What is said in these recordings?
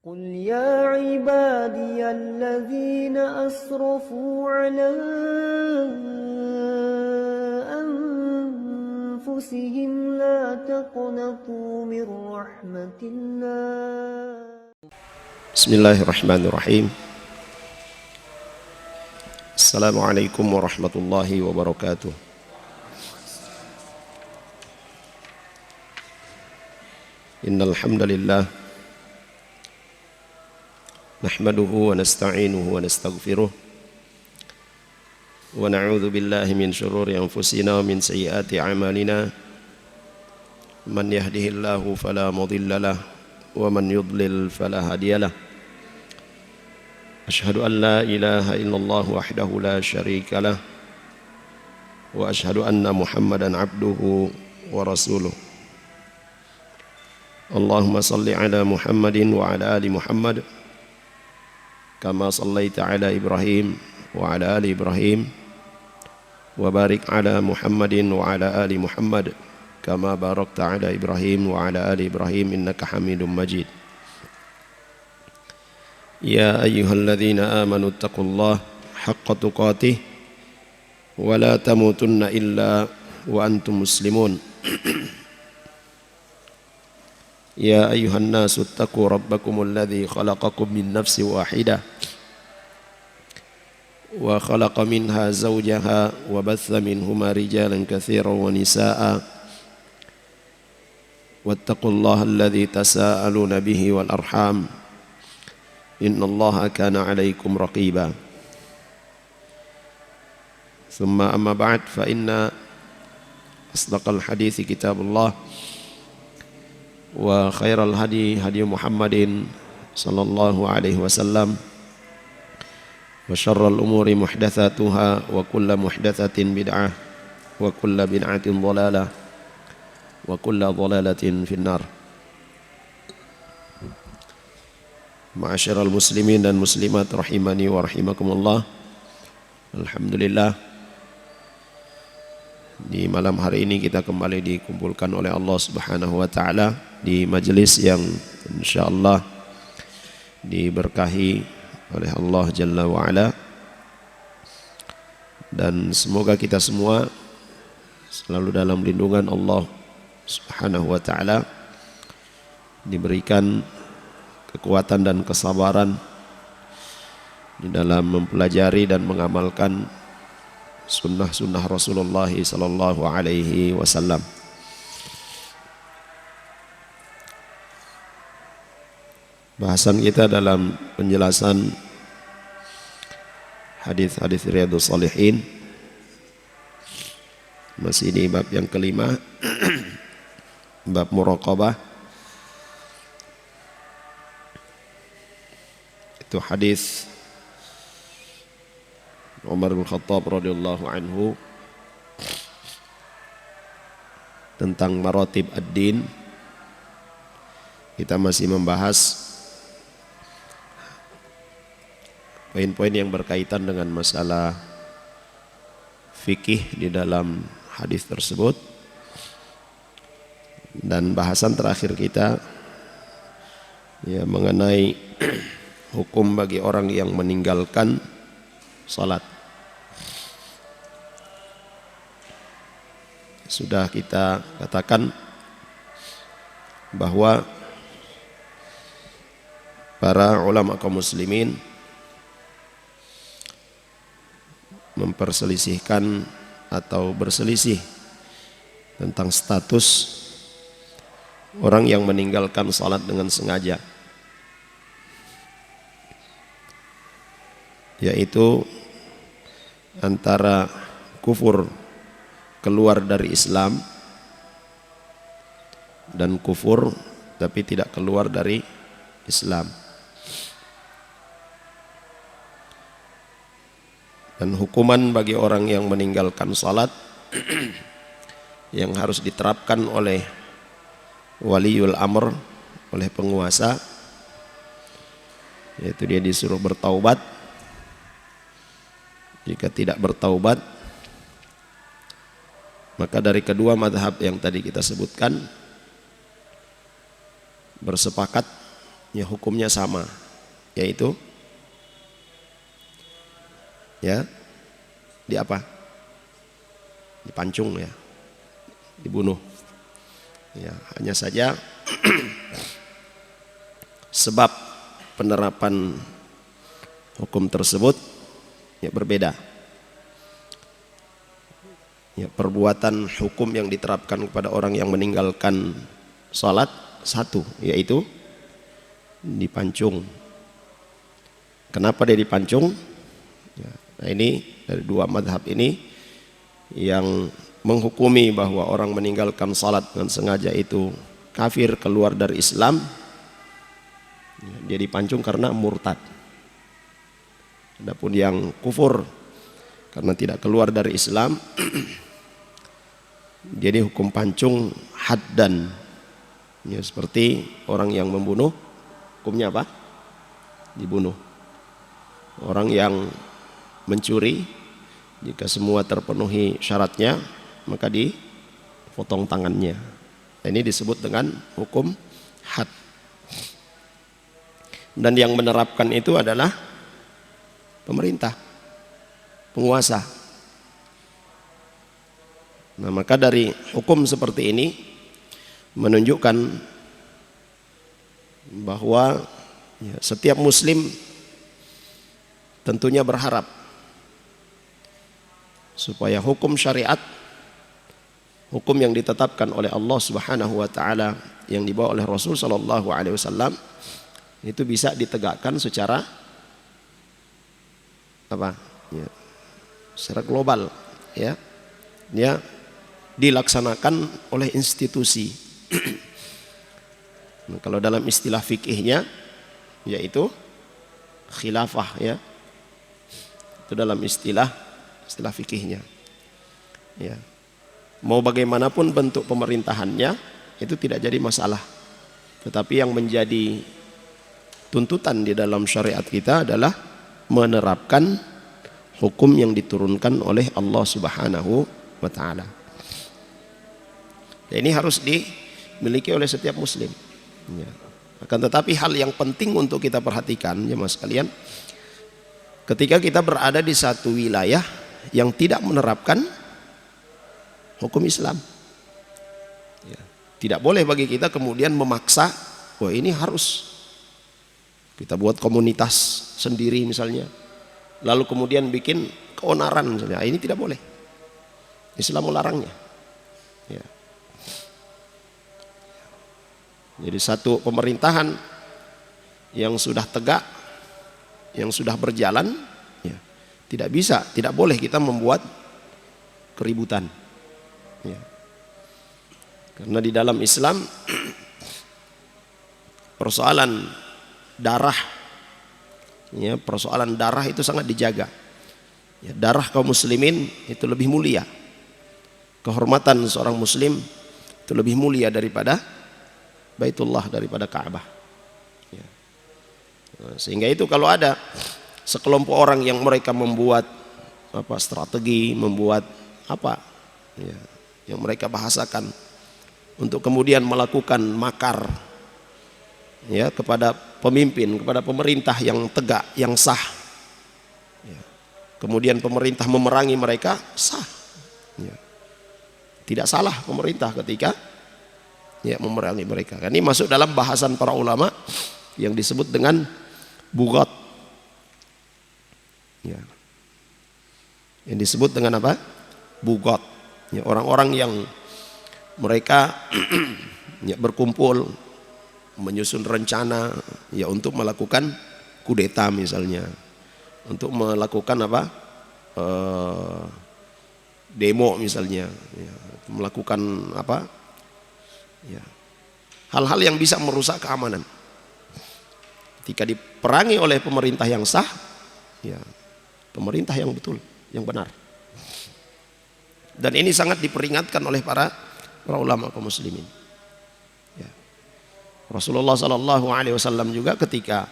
قل يا عبادي الذين أسرفوا على أنفسهم لا تقنطوا من رحمة الله. بسم الله الرحمن الرحيم. السلام عليكم ورحمة الله وبركاته. إن الحمد لله نحمده ونستعينه ونستغفره ونعوذ بالله من شرور أنفسنا ومن سيئات أعمالنا من يهده الله فلا مضل له ومن يضلل فلا هادي له. أشهد أن لا إله إلا الله وحده لا شريك له وأشهد أن محمدا عبده ورسوله. اللهم صل على محمد وعلى آل محمد كما صليت على إبراهيم وعلى آل إبراهيم وبارك على محمد وعلى آل محمد كما باركت على إبراهيم وعلى آل إبراهيم إنك حميد مجيد. يا أيها الذين آمنوا اتقوا الله حق تقاته ولا تموتن إلا وأنتم مسلمون. يا أيها الناس اتقوا ربكم الذي خلقكم من نفس واحدة وخلق منها زوجها وبث منهما رجالا كثيرا ونساء واتقوا الله الذي تساءلون به والأرحام إن الله كان عليكم رقيبا. ثم أما بعد فإن أصدق الحديث كتاب الله وخير الهدي هدي محمد صلى الله عليه وسلم وشر الأمور محدثاتها وكل محدثة بدعة وكل بدعة ضلالة وكل ضلالة في النار. Ma'asyiral muslimin dan muslimat rahimani wa rahimakumullah. Alhamdulillah, di malam hari ini kita kembali dikumpulkan oleh Allah Subhanahu wa taala di majelis yang insyaallah diberkahi oleh Allah Jalla wa Ala, dan semoga kita semua selalu dalam lindungan Allah Subhanahu wa taala, diberikan kekuatan dan kesabaran di dalam mempelajari dan mengamalkan sunnah-sunnah Rasulullah sallallahu alaihi wasallam. Bahasan kita dalam penjelasan hadis-hadis Riyadhus Shalihin masih di bab yang kelima, bab muraqabah. Itu hadis Umar bin Khattab radhiyallahu anhu tentang maratib ad-din. Kita masih membahas poin-poin yang berkaitan dengan masalah fikih di dalam hadis tersebut, dan bahasan terakhir kita ya mengenai hukum bagi orang yang meninggalkan salat. Sudah kita katakan bahwa para ulama kaum muslimin memperselisihkan atau berselisih tentang status orang yang meninggalkan salat dengan sengaja, yaitu antara kufur keluar dari Islam dan kufur tapi tidak keluar dari Islam. Dan hukuman bagi orang yang meninggalkan salat yang harus diterapkan oleh waliul amr, oleh penguasa, yaitu dia disuruh bertaubat. Jika tidak bertaubat, maka dari kedua mazhab yang tadi kita sebutkan bersepakat ya hukumnya sama, yaitu ya di apa? Dipancung ya, dibunuh. Ya, hanya saja sebab penerapan hukum tersebut ya berbeda. Ya, perbuatan hukum yang diterapkan kepada orang yang meninggalkan salat satu, yaitu dipancung. Kenapa dia dipancung? Ya, nah ini dari dua madhab ini yang menghukumi bahwa orang meninggalkan salat dengan sengaja itu kafir, keluar dari Islam. Ya, dia dipancung karena murtad. Adapun yang kufur karena tidak keluar dari Islam, jadi hukum pancung haddan. Ya, seperti orang yang membunuh, hukumnya apa? Dibunuh. Orang yang mencuri, jika semua terpenuhi syaratnya, maka dipotong tangannya. Ini disebut dengan hukum had. Dan yang menerapkan itu adalah pemerintah, penguasa. Nah, maka dari hukum seperti ini menunjukkan bahwa ya, setiap muslim tentunya berharap supaya hukum syariat, hukum yang ditetapkan oleh Allah Subhanahu wa taala, yang dibawa oleh Rasul sallallahu alaihi wasallam itu bisa ditegakkan secara apa? Ya, secara global, ya. Ya, dilaksanakan oleh institusi. Nah, kalau dalam istilah fikihnya yaitu khilafah, ya. Itu dalam istilah fikihnya. Ya. Mau bagaimanapun bentuk pemerintahannya itu tidak jadi masalah. Tetapi yang menjadi tuntutan di dalam syariat kita adalah menerapkan hukum yang diturunkan oleh Allah Subhanahu wa taala. Ini harus dimiliki oleh setiap muslim. Ya. Akan tetapi hal yang penting untuk kita perhatikan, ya mas sekalian, ketika kita berada di satu wilayah yang tidak menerapkan hukum Islam, ya, tidak boleh bagi kita kemudian memaksa, wah ini harus kita buat komunitas sendiri misalnya, lalu kemudian bikin keonaran misalnya. Ini tidak boleh. Islam melarangnya. Ya. Jadi satu pemerintahan yang sudah tegak, yang sudah berjalan, ya, tidak boleh kita membuat keributan. Ya. Karena di dalam Islam persoalan darah, ya, persoalan darah itu sangat dijaga. Ya, darah kaum muslimin itu lebih mulia. Kehormatan seorang muslim itu lebih mulia daripada Baitullah, daripada Ka'bah. Ya. Sehingga itu kalau ada sekelompok orang yang mereka membuat apa strategi, membuat apa, ya, yang mereka bahasakan untuk kemudian melakukan makar, ya, kepada pemimpin, kepada pemerintah yang tegak, yang sah, ya. Kemudian pemerintah memerangi mereka, sah, ya. Tidak salah pemerintah ketika, ya, memerangi mereka. Ini masuk dalam bahasan para ulama yang disebut dengan bughat. Ya. Yang disebut dengan apa? Bughat. Ya, orang-orang yang mereka ya, berkumpul menyusun rencana, ya, untuk melakukan kudeta misalnya, untuk melakukan apa? Demo misalnya, ya, melakukan apa? Ya, hal-hal yang bisa merusak keamanan. Ketika diperangi oleh pemerintah yang sah, ya, pemerintah yang betul, yang benar. Dan ini sangat diperingatkan oleh para ulama kaum muslimin. Ya. Rasulullah sallallahu alaihi wasallam juga ketika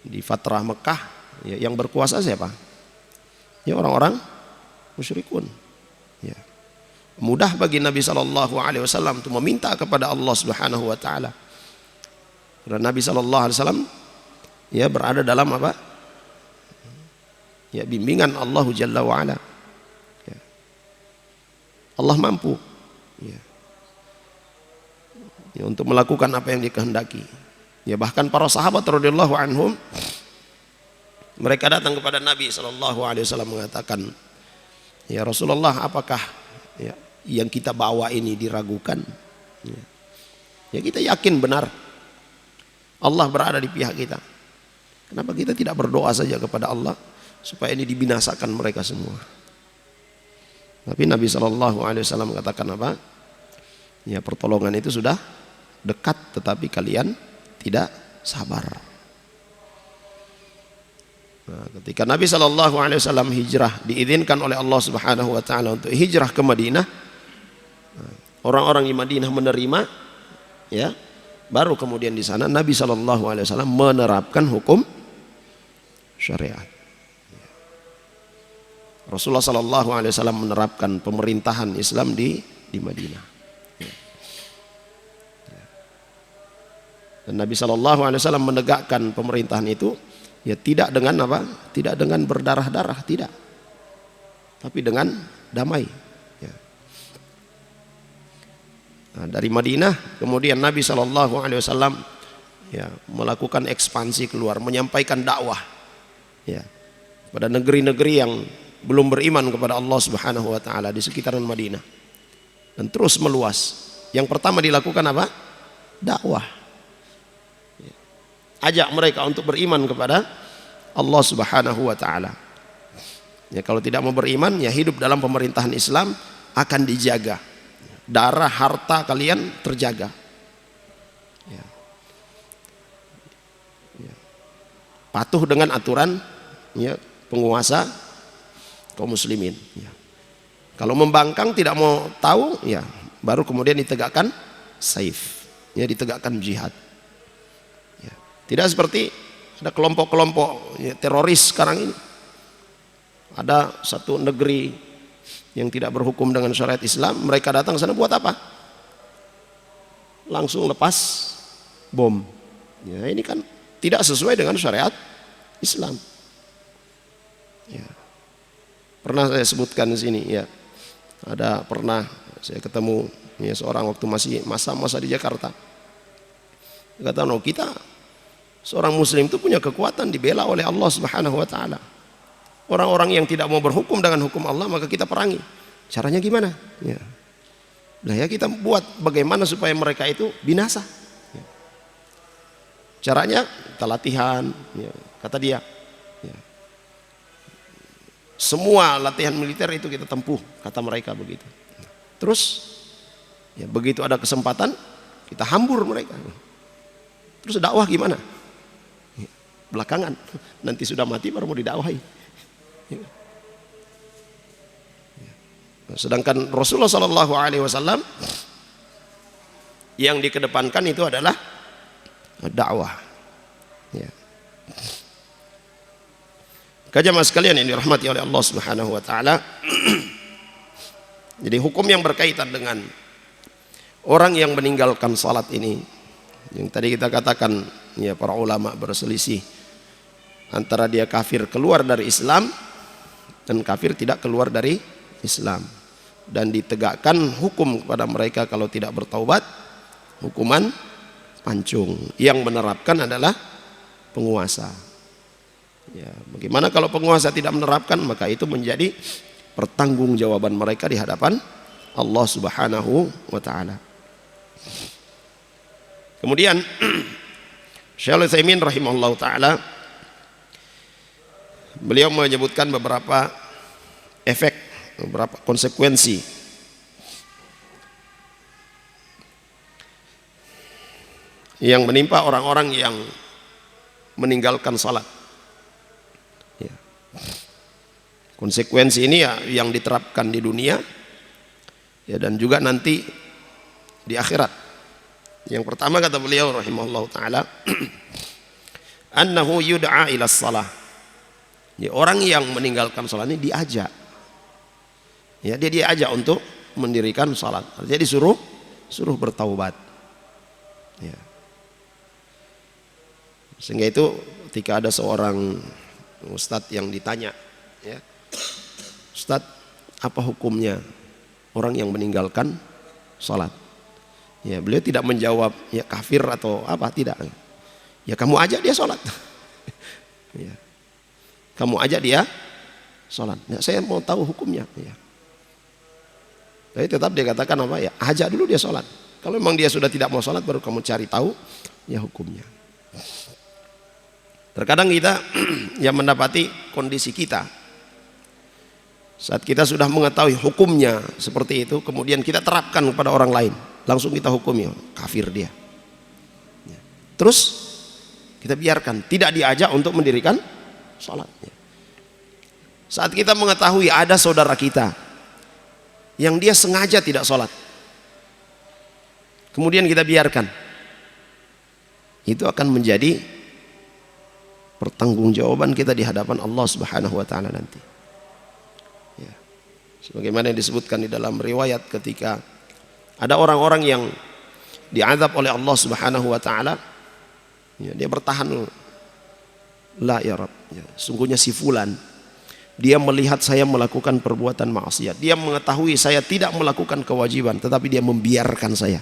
di fatrah Mekah, ya, yang berkuasa siapa? Ya, orang-orang musyrikun. Ya. Mudah bagi Nabi sallallahu alaihi wasallam untuk meminta kepada Allah Subhanahu wa taala Dan Nabi SAW ya berada dalam apa? Ya bimbingan Allah Jalla wa'ala. Ya. Allah mampu ya. Ya, untuk melakukan apa yang dikehendaki. Ya bahkan para sahabat radhiyallahu anhum mereka datang kepada Nabi SAW mengatakan, ya Rasulullah, apakah ya, yang kita bawa ini diragukan? Ya kita yakin benar Allah berada di pihak kita. Kenapa kita tidak berdoa saja kepada Allah supaya ini dibinasakan mereka semua? Tapi Nabi SAW mengatakan apa? Ya pertolongan itu sudah dekat, tetapi kalian tidak sabar. Nah, ketika Nabi SAW hijrah, diizinkan oleh Allah Subhanahu Wa Taala untuk hijrah ke Madinah, orang-orang di Madinah menerima, ya, baru kemudian di sana Nabi SAW menerapkan hukum syariat. Rasulullah SAW menerapkan pemerintahan Islam di Madinah. Dan Nabi SAW menegakkan pemerintahan itu ya tidak dengan apa? Tidak dengan berdarah-darah, tidak. Tapi dengan damai. Ya. Nah, dari Madinah kemudian Nabi SAW ya melakukan ekspansi keluar, menyampaikan dakwah ya pada negeri-negeri yang belum beriman kepada Allah Subhanahu Wa Taala di sekitaran Madinah, dan terus meluas. Yang pertama dilakukan apa? Dakwah. Ya. Ajak mereka untuk beriman kepada Allah Subhanahu Wa Taala. Ya kalau tidak mau beriman, ya hidup dalam pemerintahan Islam akan dijaga. Darah harta kalian terjaga. Ya. Ya. Patuh dengan aturan ya penguasa kaum muslimin. Ya. Kalau membangkang tidak mau tahu, ya baru kemudian ditegakkan saif, ya ditegakkan jihad. Ya. Tidak seperti ada kelompok-kelompok ya, teroris sekarang ini. Ada satu negeri yang tidak berhukum dengan syariat Islam, mereka datang ke sana buat apa? Langsung lepas bom. Ya, ini kan tidak sesuai dengan syariat Islam. Ya. Pernah saya sebutkan di sini ya. Pernah saya ketemu ya, seorang waktu masih masa-masa di Jakarta. Dia kata, "No, kita seorang muslim itu punya kekuatan dibela oleh Allah Subhanahu Wa Taala. Orang-orang yang tidak mau berhukum dengan hukum Allah maka kita perangi. Caranya gimana? Ya. Nah ya kita buat bagaimana supaya mereka itu binasa. Ya. Caranya kita latihan, ya, kata dia. Ya. Semua latihan militer itu kita tempuh, kata mereka begitu. Terus ya begitu ada kesempatan kita hambur mereka. Terus dakwah gimana? Ya, belakangan, nanti sudah mati baru mau didakwahi. Ya. Sedangkan Rasulullah SAW yang dikedepankan itu adalah dakwah. Ya. Jamaah sekalian yang dirahmati oleh Allah Subhanahu Wa Taala. Jadi hukum yang berkaitan dengan orang yang meninggalkan salat ini, yang tadi kita katakan ya para ulama berselisih antara dia kafir keluar dari Islam dan kafir tidak keluar dari Islam, dan ditegakkan hukum kepada mereka kalau tidak bertaubat hukuman pancung. Yang menerapkan adalah penguasa. Ya, bagaimana kalau penguasa tidak menerapkan, maka itu menjadi pertanggungjawaban mereka di hadapan Allah Subhanahu Wa Taala. Kemudian Syaikhul Utsaimin rahimahullahu taala beliau menyebutkan beberapa efek, beberapa konsekuensi yang menimpa orang-orang yang meninggalkan salat. Ya. Konsekuensi ini ya yang diterapkan di dunia ya dan juga nanti di akhirat. Yang pertama kata beliau rahimahullahu taala annahu yud'a ila shalah. Ya, orang yang meninggalkan salat ini diajak. Ya, dia diajak untuk mendirikan salat. Artinya disuruh bertaubat. Ya. Sehingga itu ketika ada seorang ustadz yang ditanya, ya, Ustadz, apa hukumnya orang yang meninggalkan sholat? Ya, beliau tidak menjawab ya kafir atau apa, tidak. Ya kamu ajak dia sholat. Ya. Kamu ajak dia sholat. Ya, saya mau tahu hukumnya. Ya. Tapi tetap dia katakan apa ya, ajak dulu dia sholat. Kalau memang dia sudah tidak mau sholat, baru kamu cari tahu ya hukumnya. Terkadang kita yang mendapati kondisi kita saat kita sudah mengetahui hukumnya seperti itu, kemudian kita terapkan kepada orang lain, langsung kita hukumi, kafir dia. Terus kita biarkan, tidak diajak untuk mendirikan sholat. Saat kita mengetahui ada saudara kita yang dia sengaja tidak sholat, kemudian kita biarkan, itu akan menjadi pertanggungjawaban kita di hadapan Allah Subhanahu wa taala nanti. Ya. Sebagaimana yang disebutkan di dalam riwayat ketika ada orang-orang yang diazab oleh Allah Subhanahu wa taala, ya, dia bertahan, la ya Rabb, ya, sungguhnya si fulan dia melihat saya melakukan perbuatan maksiat, dia mengetahui saya tidak melakukan kewajiban, tetapi dia membiarkan saya.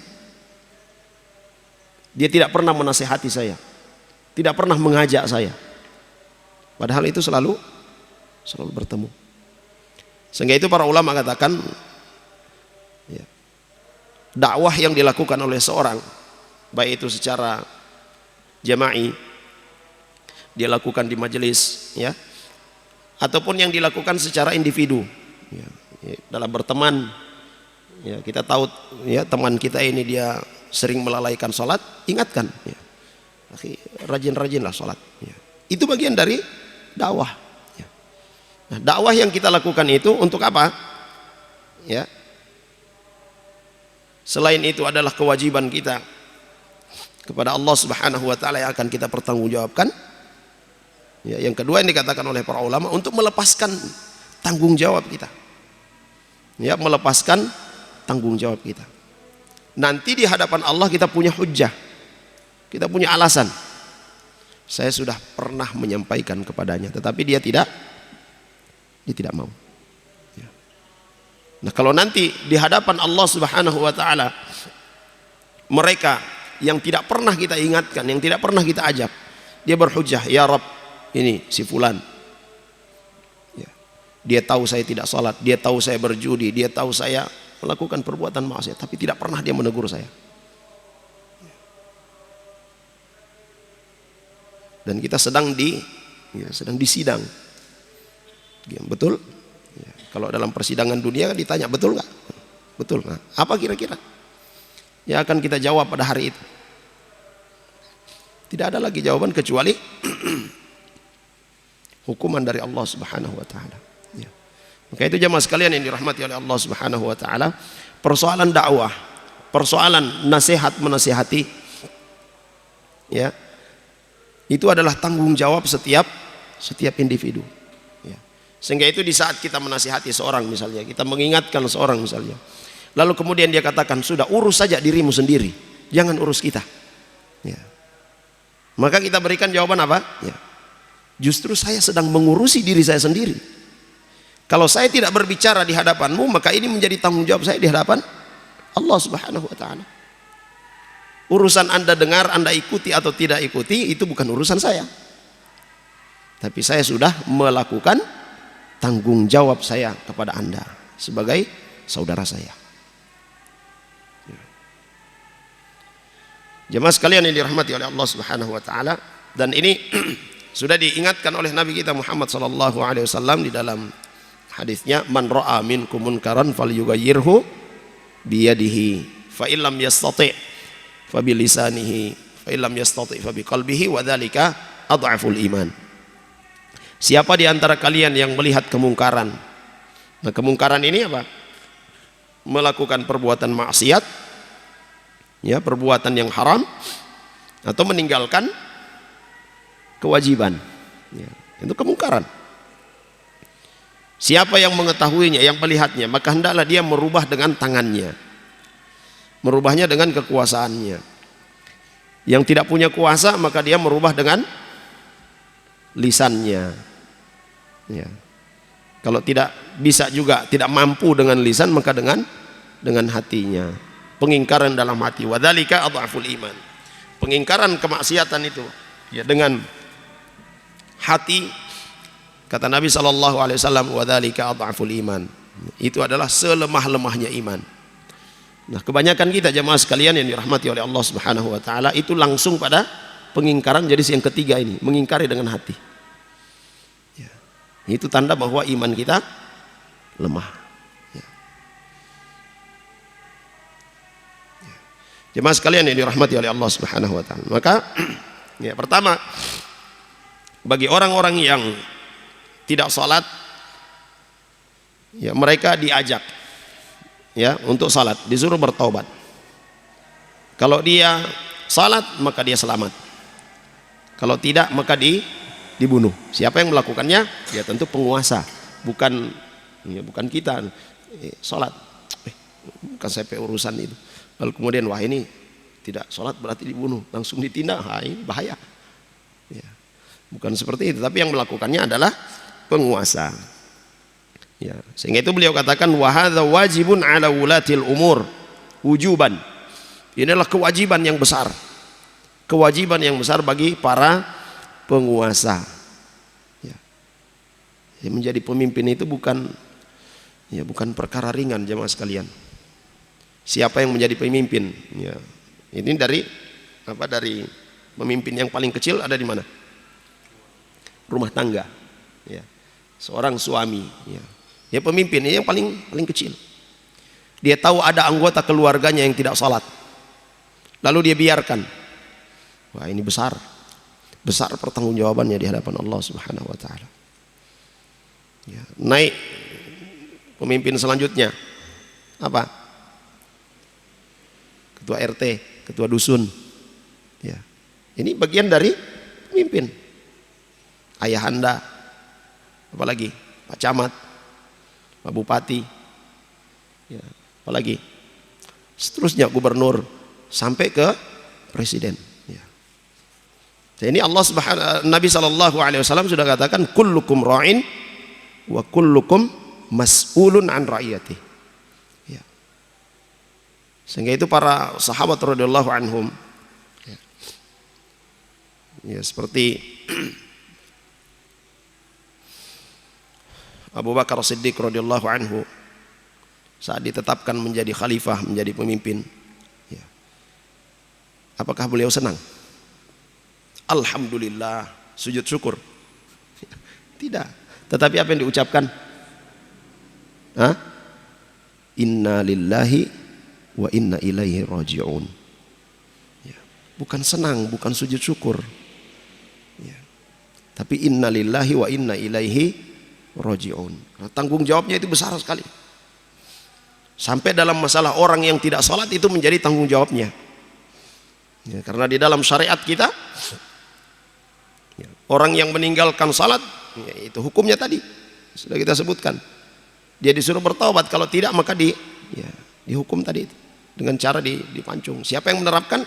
Dia tidak pernah menasihati saya, tidak pernah mengajak saya, padahal itu selalu bertemu. Sehingga itu para ulama katakan, ya, dakwah yang dilakukan oleh seorang, baik itu secara jama'i, dia lakukan di majelis, ya, ataupun yang dilakukan secara individu, ya, dalam berteman, ya, kita tahu ya teman kita ini dia sering melalaikan sholat, ingatkan, ya, rajin-rajinlah sholat, ya. Itu bagian dari dakwah, ya. Nah, dakwah yang kita lakukan itu untuk apa? Ya, selain itu adalah kewajiban kita kepada Allah Subhanahu wa taala yang akan kita pertanggungjawabkan. Ya, yang kedua yang dikatakan oleh para ulama untuk melepaskan tanggung jawab kita. Ya, melepaskan tanggung jawab kita. Nanti di hadapan Allah kita punya hujjah, kita punya alasan. Saya sudah pernah menyampaikan kepadanya, tetapi dia tidak mau. Ya. Nah, kalau nanti di hadapan Allah Subhanahu wa taala mereka yang tidak pernah kita ingatkan, yang tidak pernah kita ajak, dia berhujjah, ya Rabb, ini si fulan, ya, dia tahu saya tidak salat, dia tahu saya berjudi, dia tahu saya melakukan perbuatan maksiat, tapi tidak pernah dia menegur saya. Dan kita sedang disidang, ya, betul? Ya, kalau dalam persidangan dunia kan ditanya betul nggak? Betul. Nah, apa kira-kira yang akan kita jawab pada hari itu? Tidak ada lagi jawaban kecuali hukuman dari Allah Subhanahu wa taala. Ya. Maka itu jamaah sekalian yang dirahmati oleh Allah Subhanahu wa taala, persoalan dakwah, persoalan nasihat menasihati, ya, itu adalah tanggung jawab setiap individu. Ya. Sehingga itu di saat kita menasihati seorang misalnya, kita mengingatkan seorang misalnya, lalu kemudian dia katakan, sudah urus saja dirimu sendiri, jangan urus kita. Ya. Maka kita berikan jawaban apa? Ya. Justru saya sedang mengurusi diri saya sendiri. Kalau saya tidak berbicara di hadapanmu, maka ini menjadi tanggung jawab saya di hadapan Allah Subhanahu wa taala. Urusan Anda dengar, Anda ikuti atau tidak ikuti, itu bukan urusan saya. Tapi saya sudah melakukan tanggung jawab saya kepada Anda sebagai saudara saya. Jemaah sekalian yang dirahmati oleh Allah Subhanahu wa taala, dan ini sudah diingatkan oleh Nabi kita Muhammad sallallahu alaihi wasallam di dalam hadisnya, man ra'a minkum munkaran falyughayyirhu biyadihi fa illam yastati' fa bilisanihi fa illam yastati' fa biqalbihi wa dzalika adhaful iman. Siapa di antara kalian yang melihat kemungkaran, nah kemungkaran ini apa? Melakukan perbuatan maksiat, ya, perbuatan yang haram, atau meninggalkan kewajiban, ya, itu kemungkaran. Siapa yang mengetahuinya, yang melihatnya, maka hendaklah dia merubah dengan tangannya, merubahnya dengan kekuasaannya. Yang tidak punya kuasa maka dia merubah dengan lisannya. Ya. Kalau tidak bisa juga, tidak mampu dengan lisan, maka dengan hatinya. Pengingkaran dalam hati. Wadzalika adhaful iman. Pengingkaran kemaksiatan itu ya dengan hati, kata Nabi SAW, wadzalika adhaful iman. Itu adalah selemah-lemahnya iman. Nah, kebanyakan kita jemaah sekalian yang dirahmati oleh Allah Subhanahu wa taala itu langsung pada pengingkaran jadi yang ketiga ini, mengingkari dengan hati. Ya. Itu tanda bahwa iman kita lemah. Ya. Ya. Jemaah sekalian yang dirahmati oleh Allah Subhanahu wa taala. Maka ya, pertama, bagi orang-orang yang tidak salat, ya mereka diajak ya untuk salat, disuruh bertaubat. Kalau dia salat maka dia selamat. Kalau tidak maka dibunuh. Siapa yang melakukannya? Ya tentu penguasa, bukan kita. Salat, bukan sampai urusan itu. Lalu kemudian wah ini tidak salat berarti dibunuh, langsung ditindak, ini bahaya. Ya. Bukan seperti itu, tapi yang melakukannya adalah penguasa. Ya, sehingga itu beliau katakan wa hadza wajibun ala wulatil umur wujuban. Inilah kewajiban yang besar. Kewajiban yang besar bagi para penguasa. Ya. Ya, menjadi pemimpin itu bukan perkara ringan jemaah sekalian. Siapa yang menjadi pemimpin? Ya. Ini dari pemimpin yang paling kecil ada di mana? Rumah tangga. Ya. Seorang suami, ya. Dia pemimpin ini yang paling kecil. Dia tahu ada anggota keluarganya yang tidak salat, lalu dia biarkan. Wah ini besar pertanggungjawabannya di hadapan Allah Subhanahu wa taala. Ya, naik pemimpin selanjutnya apa? Ketua RT, ketua dusun. Ya. Ini bagian dari pemimpin. Ayahanda, apalagi Pak Camat, Pak Bupati, ya, apalagi seterusnya gubernur sampai ke presiden. Ya. Jadi ini Nabi SAW sudah katakan kullukum ra'in wa kullukum mas'ulun an ra'iyati. Ya. Sehingga itu para sahabat radhiyallahu anhum, ya, seperti Abu Bakar Siddiq radhiyallahu anhu saat ditetapkan menjadi khalifah, menjadi pemimpin, ya. Apakah beliau senang? Alhamdulillah, sujud syukur? Tidak. Tetapi apa yang diucapkan? Inna lillahi wa inna ilaihi raji'un. Ya. Bukan senang, bukan sujud syukur, ya. Tapi inna lillahi wa inna ilaihi raji'un. Tanggung jawabnya itu besar sekali. Sampai dalam masalah orang yang tidak salat itu menjadi tanggung jawabnya. Ya, karena di dalam syariat kita, ya, orang yang meninggalkan salat, ya, itu hukumnya tadi sudah kita sebutkan. Dia disuruh bertaubat, kalau tidak maka dihukum tadi itu dengan cara dipancung. Siapa yang menerapkan?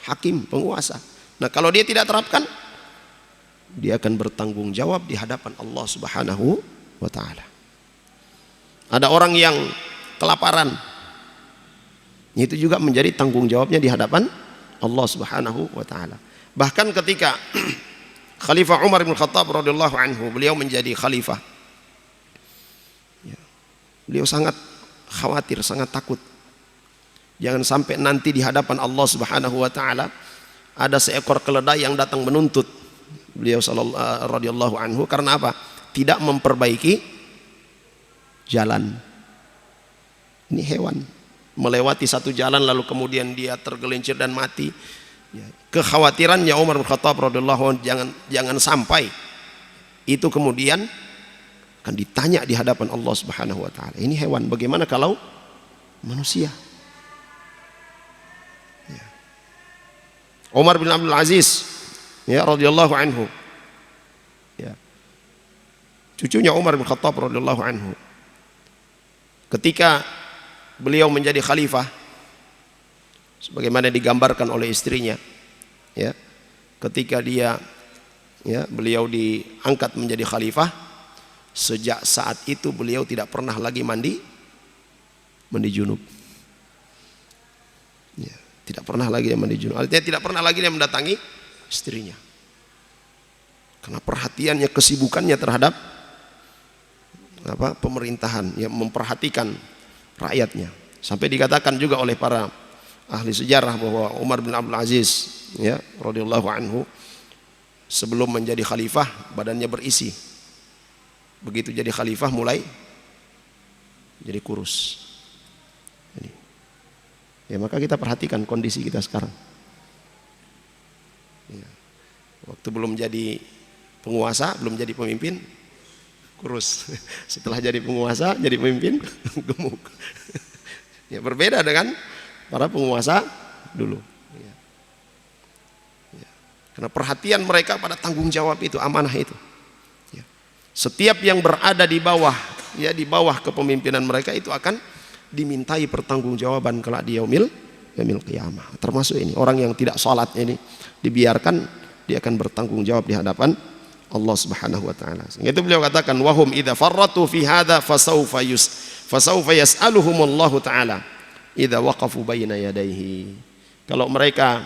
Hakim, penguasa. Nah kalau dia tidak terapkan, dia akan bertanggung jawab di hadapan Allah Subhanahu wa taala. Ada orang yang kelaparan, itu juga menjadi tanggung jawabnya di hadapan Allah Subhanahu wa taala. Bahkan ketika Khalifah Umar bin Khattab radhiyallahu anhu, beliau menjadi khalifah, ya, beliau sangat khawatir, sangat takut jangan sampai nanti di hadapan Allah Subhanahu wa taala ada seekor keledai yang datang menuntut beliau radhiyallahu anhu. Karena apa? Tidak memperbaiki jalan. Ini hewan melewati satu jalan lalu kemudian dia tergelincir dan mati. Ya. Kekhawatirannya Umar bin Khattab radhiyallahu anhu jangan sampai itu kemudian akan ditanya di hadapan Allah Subhanahu wa taala. Ini hewan, bagaimana kalau manusia? Ya. Umar bin Abdul Aziz, ya, radhiyallahu anhu, ya, cucunya Umar bin Khattab radhiyallahu anhu, ketika beliau menjadi khalifah sebagaimana digambarkan oleh istrinya, ya, ketika beliau diangkat menjadi khalifah, sejak saat itu beliau tidak pernah lagi mandi junub. Ya, tidak pernah lagi dia mandi junub. Artinya tidak pernah lagi dia mendatangi istrinya. Karena perhatiannya, kesibukannya terhadap pemerintahan, yang memperhatikan rakyatnya. Sampai dikatakan juga oleh para ahli sejarah bahwa Umar bin Abdul Aziz, ya, radhiyallahu anhu, sebelum menjadi khalifah badannya berisi. Begitu jadi khalifah mulai jadi kurus. Ya, maka kita perhatikan kondisi kita sekarang. Ya. Waktu belum jadi penguasa, belum jadi pemimpin, kurus. Setelah jadi penguasa, jadi pemimpin, gemuk. Ya, berbeda dengan para penguasa dulu. Ya. Ya. Karena perhatian mereka pada tanggung jawab itu, amanah itu. Ya. Setiap yang berada di bawah, ya, di bawah kepemimpinan mereka itu akan dimintai pertanggungjawaban kelak di yaumil qiyamah. Termasuk ini orang yang tidak salat ini dibiarkan, dia akan bertanggung jawab di hadapan Allah Subhanahu wa taala. Sehingga itu beliau katakan wahum idza farratu fi hadza fasawfa yas'aluhumullahu taala idza waqafu baina yadayhi. Kalau mereka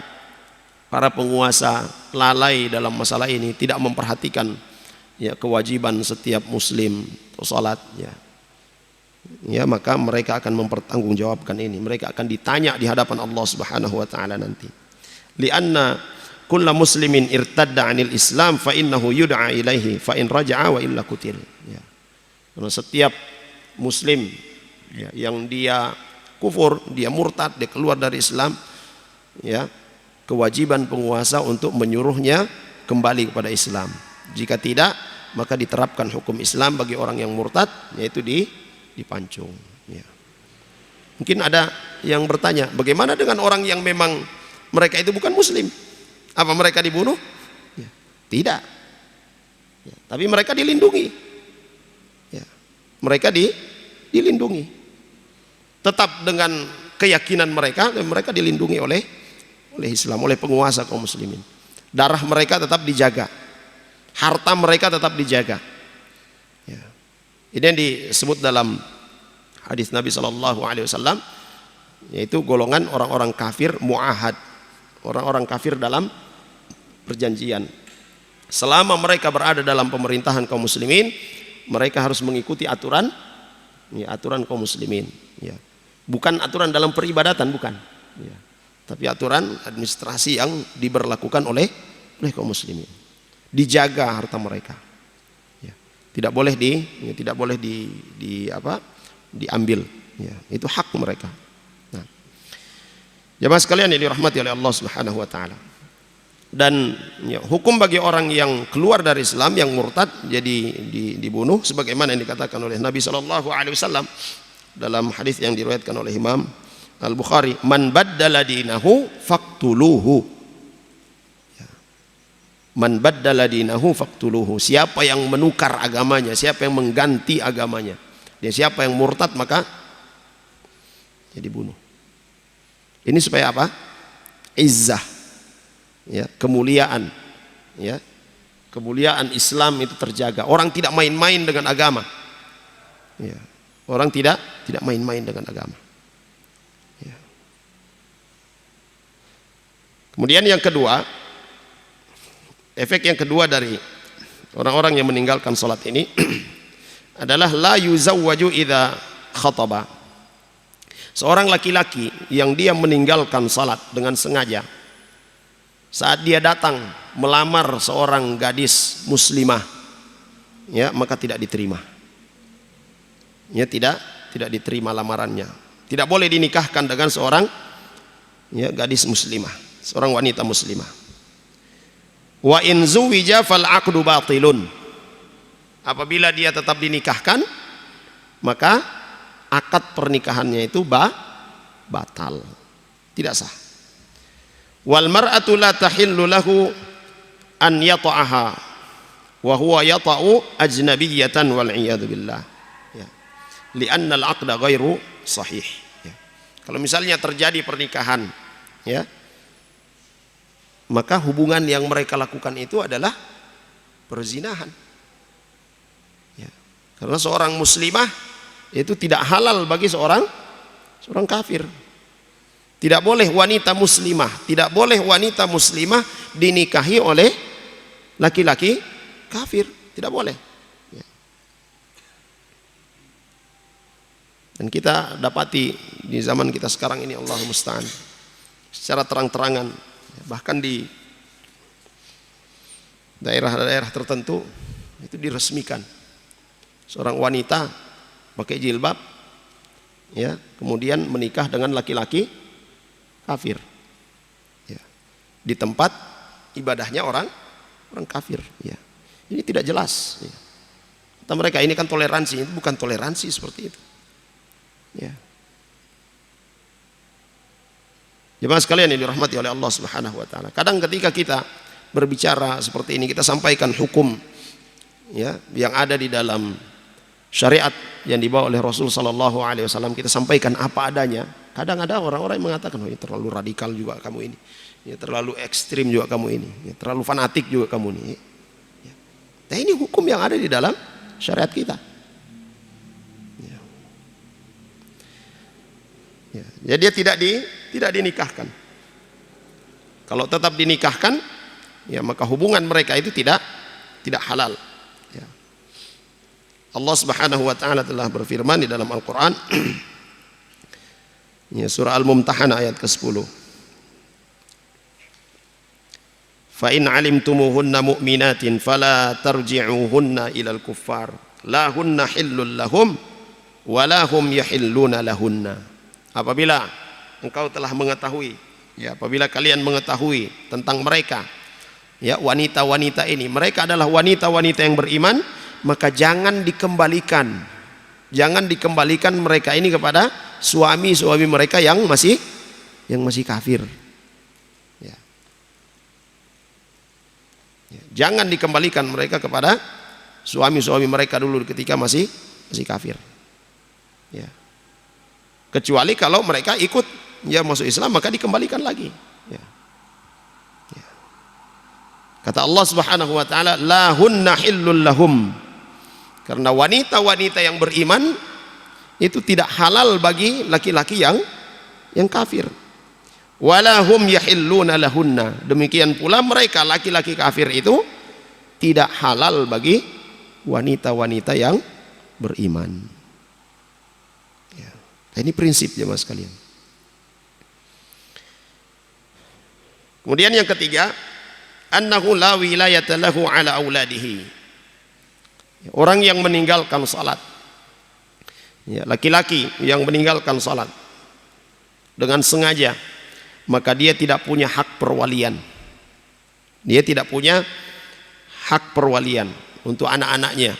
para penguasa lalai dalam masalah ini, tidak memperhatikan, ya, kewajiban setiap muslim salat, ya, maka mereka akan mempertanggungjawabkan ini. Mereka akan ditanya di hadapan Allah Subhanahu wa taala nanti. Lianna kullu muslimin irtadda 'anil Islam fa innahu yud'a ilaihi fa in raja'a wa illa qutil. Ya. Karena setiap muslim, ya, yang dia kufur, dia murtad, dia keluar dari Islam, ya, kewajiban penguasa untuk menyuruhnya kembali kepada Islam. Jika tidak, maka diterapkan hukum Islam bagi orang yang murtad, yaitu dipancung. Ya. Mungkin ada yang bertanya, bagaimana dengan orang yang memang mereka itu bukan muslim? Apa mereka dibunuh? Ya. Tidak. Ya. Tapi mereka dilindungi. Ya. Mereka dilindungi. Tetap dengan keyakinan mereka dilindungi oleh Islam, oleh penguasa kaum muslimin. Darah mereka tetap dijaga. Harta mereka tetap dijaga. Ya. Ini yang disebut dalam hadis Nabi SAW, yaitu golongan orang-orang kafir mu'ahad, orang-orang kafir dalam perjanjian. Selama mereka berada dalam pemerintahan kaum muslimin, mereka harus mengikuti aturan, ya, aturan kaum muslimin. Ya. Bukan aturan dalam peribadatan, bukan. Ya. Tapi aturan administrasi yang diberlakukan oleh kaum muslimin. Dijaga harta mereka. Tidak boleh diambil, ya, itu hak mereka. Nah, jemaah sekalian yang dirahmati oleh Allah Subhanahu wa taala. Dan, ya, hukum bagi orang yang keluar dari Islam, yang murtad, jadi dibunuh sebagaimana yang dikatakan oleh Nabi sallallahu alaihi wasallam dalam hadis yang diriwayatkan oleh Imam Al-Bukhari, man baddala dinahu faqtuluhu. Man baddala dinahu faqtuluhu. Siapa yang menukar agamanya, siapa yang mengganti agamanya, dan siapa yang murtad, maka jadi bunuh. Ini supaya apa? Izzah, ya, kemuliaan, ya, kemuliaan Islam itu terjaga. Orang tidak main-main dengan agama. Ya. Orang tidak main-main dengan agama. Ya. Kemudian yang kedua, efek yang kedua dari orang-orang yang meninggalkan salat ini adalah la yuzawwaju idza khataba. Seorang laki-laki yang dia meninggalkan salat dengan sengaja, saat dia datang melamar seorang gadis muslimah, ya, maka tidak diterima. Ya, tidak diterima lamarannya. Tidak boleh dinikahkan dengan seorang, ya, gadis muslimah, seorang wanita muslimah. Wa in zuwija fal aqdu batilun. Apabila dia tetap dinikahkan, maka akad pernikahannya itu batal, tidak sah. Wal mar'atu la tahillu lahu an yata'aha wa huwa yata'u ajnabiyatan wal iyad billah, ya, li'anna al-aqda ghairu sahih, ya. Kalau misalnya terjadi pernikahan, ya, maka hubungan yang mereka lakukan itu adalah perzinahan. Ya. Karena seorang muslimah itu tidak halal bagi seorang kafir. Tidak boleh wanita muslimah dinikahi oleh laki-laki kafir, tidak boleh. Ya. Dan kita dapati di zaman kita sekarang ini, Allahul musta'an, secara terang-terangan, bahkan di daerah-daerah tertentu itu diresmikan seorang wanita pakai jilbab, ya, kemudian menikah dengan laki-laki kafir, ya, di tempat ibadahnya orang kafir. Ya. Ini tidak jelas. Ya. Kata mereka ini kan toleransi, itu bukan toleransi seperti itu. Ya. Jemaah sekalian yang dirahmati oleh Allah Subhanahu wa taala. Kadang ketika kita berbicara seperti ini, kita sampaikan hukum, ya, yang ada di dalam syariat yang dibawa oleh Rasul sallallahu alaihi wasallam, kita sampaikan apa adanya. Kadang ada orang-orang yang mengatakan, "Oh, ini terlalu radikal juga kamu ini. Ya, terlalu ekstrim juga kamu ini. Ya, terlalu fanatik juga kamu ini." Ya. Nah, ini hukum yang ada di dalam syariat kita. Ya. Ya. Jadi dia tidak dinikahkan. Kalau tetap dinikahkan, ya, maka hubungan mereka itu tidak halal. Ya. Allah Subhanahu wa taala telah berfirman di dalam Al-Qur'an, ya, surah Al-Mumtahanah ayat ke-10. Fa in 'alimtumuhunna mu'minatin fala tarji'uhunna ilal kuffar la hunna hillul lahum wa la hum yahilluna lahunna. Apabila engkau telah mengetahui, ya, apabila kalian mengetahui tentang mereka, ya, wanita-wanita ini, mereka adalah wanita-wanita yang beriman, maka jangan dikembalikan mereka ini kepada suami-suami mereka yang masih kafir. Ya. Ya. Jangan dikembalikan mereka kepada suami-suami mereka dulu ketika masih kafir. Ya. Kecuali kalau mereka ikut, ya, masuk Islam, maka dikembalikan lagi. Ya. Ya. Kata Allah Subhanahu wa taala, la hunna hillul lahum. Karena wanita-wanita yang beriman itu tidak halal bagi laki-laki yang kafir. Wala hum yahilluna lahunna. Demikian pula mereka laki-laki kafir itu tidak halal bagi wanita-wanita yang beriman. Ya. Ini prinsip jemaah sekalian. Kemudian yang ketiga, annahu la wilayata lahu ala auladihi. Orang yang meninggalkan salat, ya, laki-laki yang meninggalkan salat dengan sengaja, maka dia tidak punya hak perwalian. Dia tidak punya hak perwalian untuk anak-anaknya.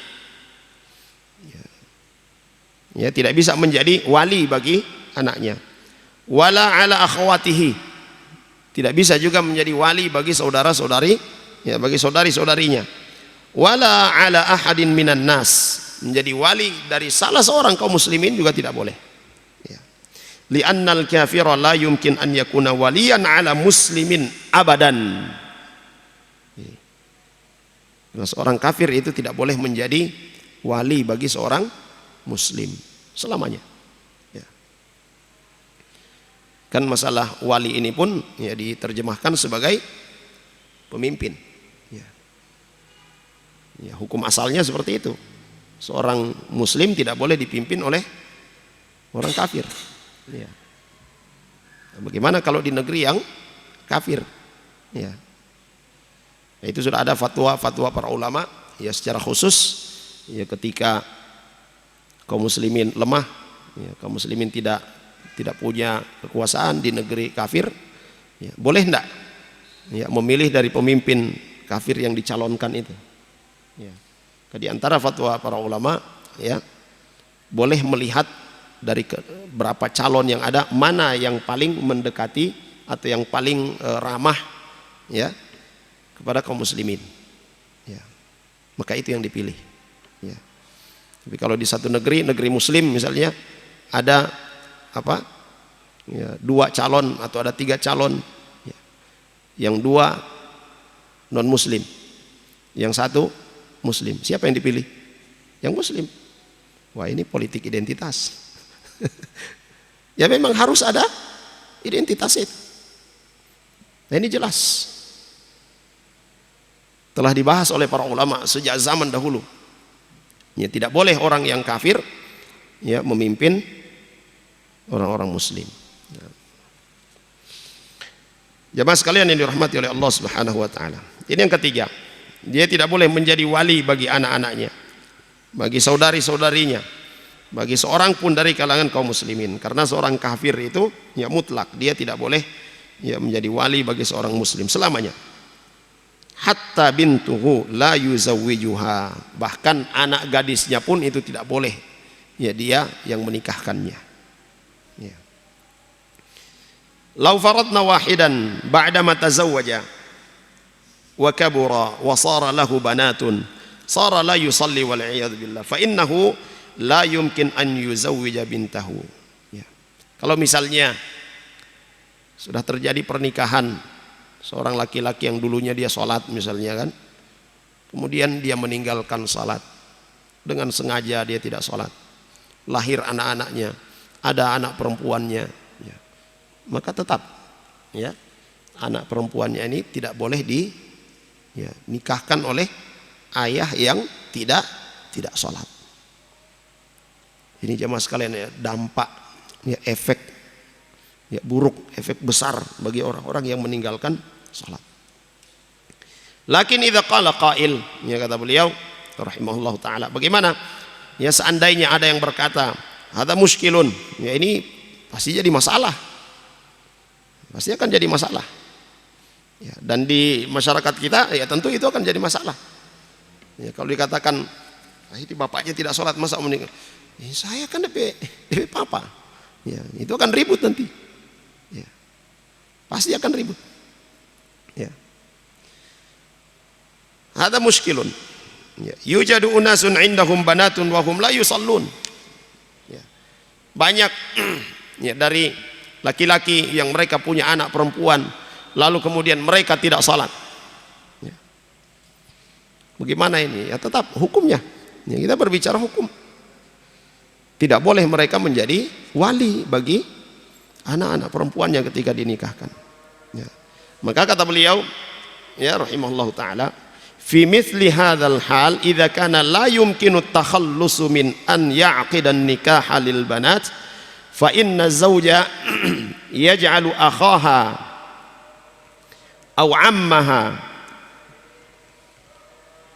Ya, tidak bisa menjadi wali bagi anaknya. Wala ala akhwatihi. Tidak bisa juga menjadi wali bagi saudara-saudari, ya, bagi saudari-saudarinya. Wala ala ahadin minan nas, menjadi wali dari salah seorang kaum muslimin juga tidak boleh. Ya. Li'annal kafira la yumkin an yakuna waliyan ala muslimin abadan. Karena seorang kafir itu tidak boleh menjadi wali bagi seorang muslim selamanya. Ya. Kan masalah wali ini pun, ya, diterjemahkan sebagai pemimpin. Ya, hukum asalnya seperti itu. Seorang muslim tidak boleh dipimpin oleh orang kafir. Ya. Bagaimana kalau di negeri yang kafir? Ya. Itu sudah ada fatwa para ulama, ya, secara khusus, ya, ketika kaum muslimin lemah, ya, kaum muslimin tidak punya kekuasaan di negeri kafir, ya, boleh enggak, ya, memilih dari pemimpin kafir yang dicalonkan itu? Ya. Di antara fatwa para ulama, ya, boleh melihat dari berapa calon yang ada, mana yang paling mendekati atau yang paling ramah, ya, kepada kaum muslimin. Ya. Maka itu yang dipilih. Ya. Tapi kalau di satu negeri muslim misalnya ada apa? Ya, 2 calon atau ada 3 calon. Ya. yang dua non muslim, yang satu muslim. Siapa yang dipilih? Yang muslim. Wah, ini politik identitas. Ya memang harus ada identitas itu. Nah, ini jelas telah dibahas oleh para ulama sejak zaman dahulu. Ya, tidak boleh orang yang kafir ya memimpin orang-orang muslim. Jamaah sekalian yang dirahmati oleh Allah Subhanahu wa taala. Ini yang ketiga. Dia tidak boleh menjadi wali bagi anak-anaknya, bagi saudari-saudarinya, bagi seorang pun dari kalangan kaum muslimin. Karena seorang kafir itu ya mutlak, dia tidak boleh ya menjadi wali bagi seorang muslim selamanya. Hatta bintuhu la yuzawwijuha. Bahkan anak gadisnya pun itu tidak boleh ya dia yang menikahkannya. Ya. Lau faradna wahidan ba'da ma tazawwaja wa kabura wa sara lahu banatun sara la yusalli wal iyad billah fa innahu la yumkin an yuzawwija bintahu. Ya. Kalau misalnya sudah terjadi pernikahan seorang laki-laki yang dulunya dia sholat misalnya kan, kemudian dia meninggalkan sholat dengan sengaja, dia tidak sholat, lahir anak-anaknya, ada anak perempuannya ya, maka tetap ya anak perempuannya ini tidak boleh dinikahkan oleh ayah yang tidak sholat. Ini jamaah sekalian ya, dampak ya, efek ya, buruk, efek besar bagi orang-orang yang meninggalkan salat. Lakin idza qala qail, ya kata beliau rahimahullah taala, bagaimana ya seandainya ada yang berkata hadza muskilun, ya ini pasti jadi masalah, pasti akan jadi masalah ya, dan di masyarakat kita ya tentu itu akan jadi masalah ya. Kalau dikatakan ini bapaknya tidak sholat masa meninggal, ya, saya kan DP papa ya, itu akan ribut nanti ya, pasti akan ribut ya. Hadza muskilun ya, yujadu unasun indahum banatun wa hum la yusallun ya. Banyak ya dari laki-laki yang mereka punya anak perempuan lalu kemudian mereka tidak salat ya. Bagaimana ini ya, tetap hukumnya ya, kita berbicara hukum, tidak boleh mereka menjadi wali bagi anak-anak perempuannya ketika dinikahkan ya. Maka kata beliau ya rahimahullahu taala, fi mithli hadzal hal idza kana la yumkinu at-takhallusu min an ya'qida an-nikaha lil banat fa inna zawja yaj'alu akhaha aw ammaha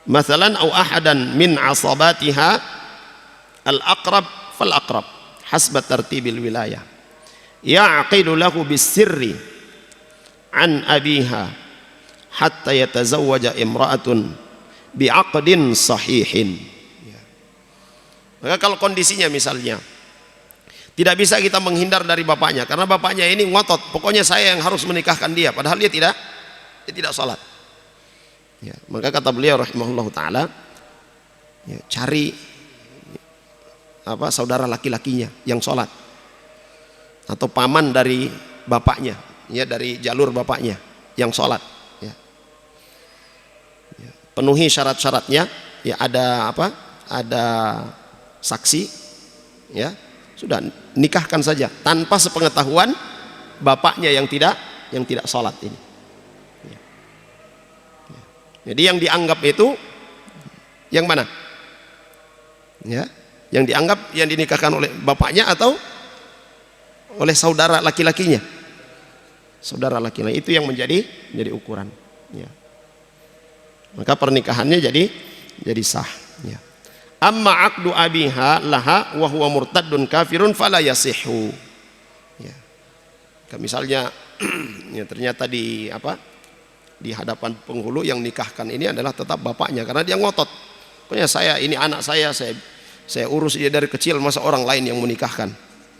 mathalan aw ahadan min asabatiha al-aqrab fal aqrab hasba tartibil wilayah ya'qidu lahu bis-sirri an abiha hatta yatazawwaja imra'atun bi'aqdin sahihin ya. Maka kalau kondisinya misalnya tidak bisa kita menghindar dari bapaknya karena bapaknya ini ngotot, pokoknya saya yang harus menikahkan dia, padahal dia tidak salat ya. Maka kata beliau rahimahullahu taala ya, cari saudara laki-lakinya yang sholat atau paman dari bapaknya ya, dari jalur bapaknya yang sholat ya. Ya, penuhi syarat-syaratnya ya, ada saksi ya, sudah nikahkan saja tanpa sepengetahuan bapaknya yang tidak sholat ini ya. Ya. Jadi yang dianggap itu yang mana ya, yang dianggap yang dinikahkan oleh bapaknya atau oleh saudara laki-lakinya? Saudara laki-laki itu yang menjadi ukuran ya. Maka pernikahannya jadi sah ya. Amma aqdu abiha laha wa huwa murtaddun kafirun fala yasihhu ya. Misalnya ya, ternyata di hadapan penghulu yang nikahkan ini adalah tetap bapaknya karena dia ngotot, pokoknya saya ini anak saya urus dia dari kecil, masa orang lain yang menikahkan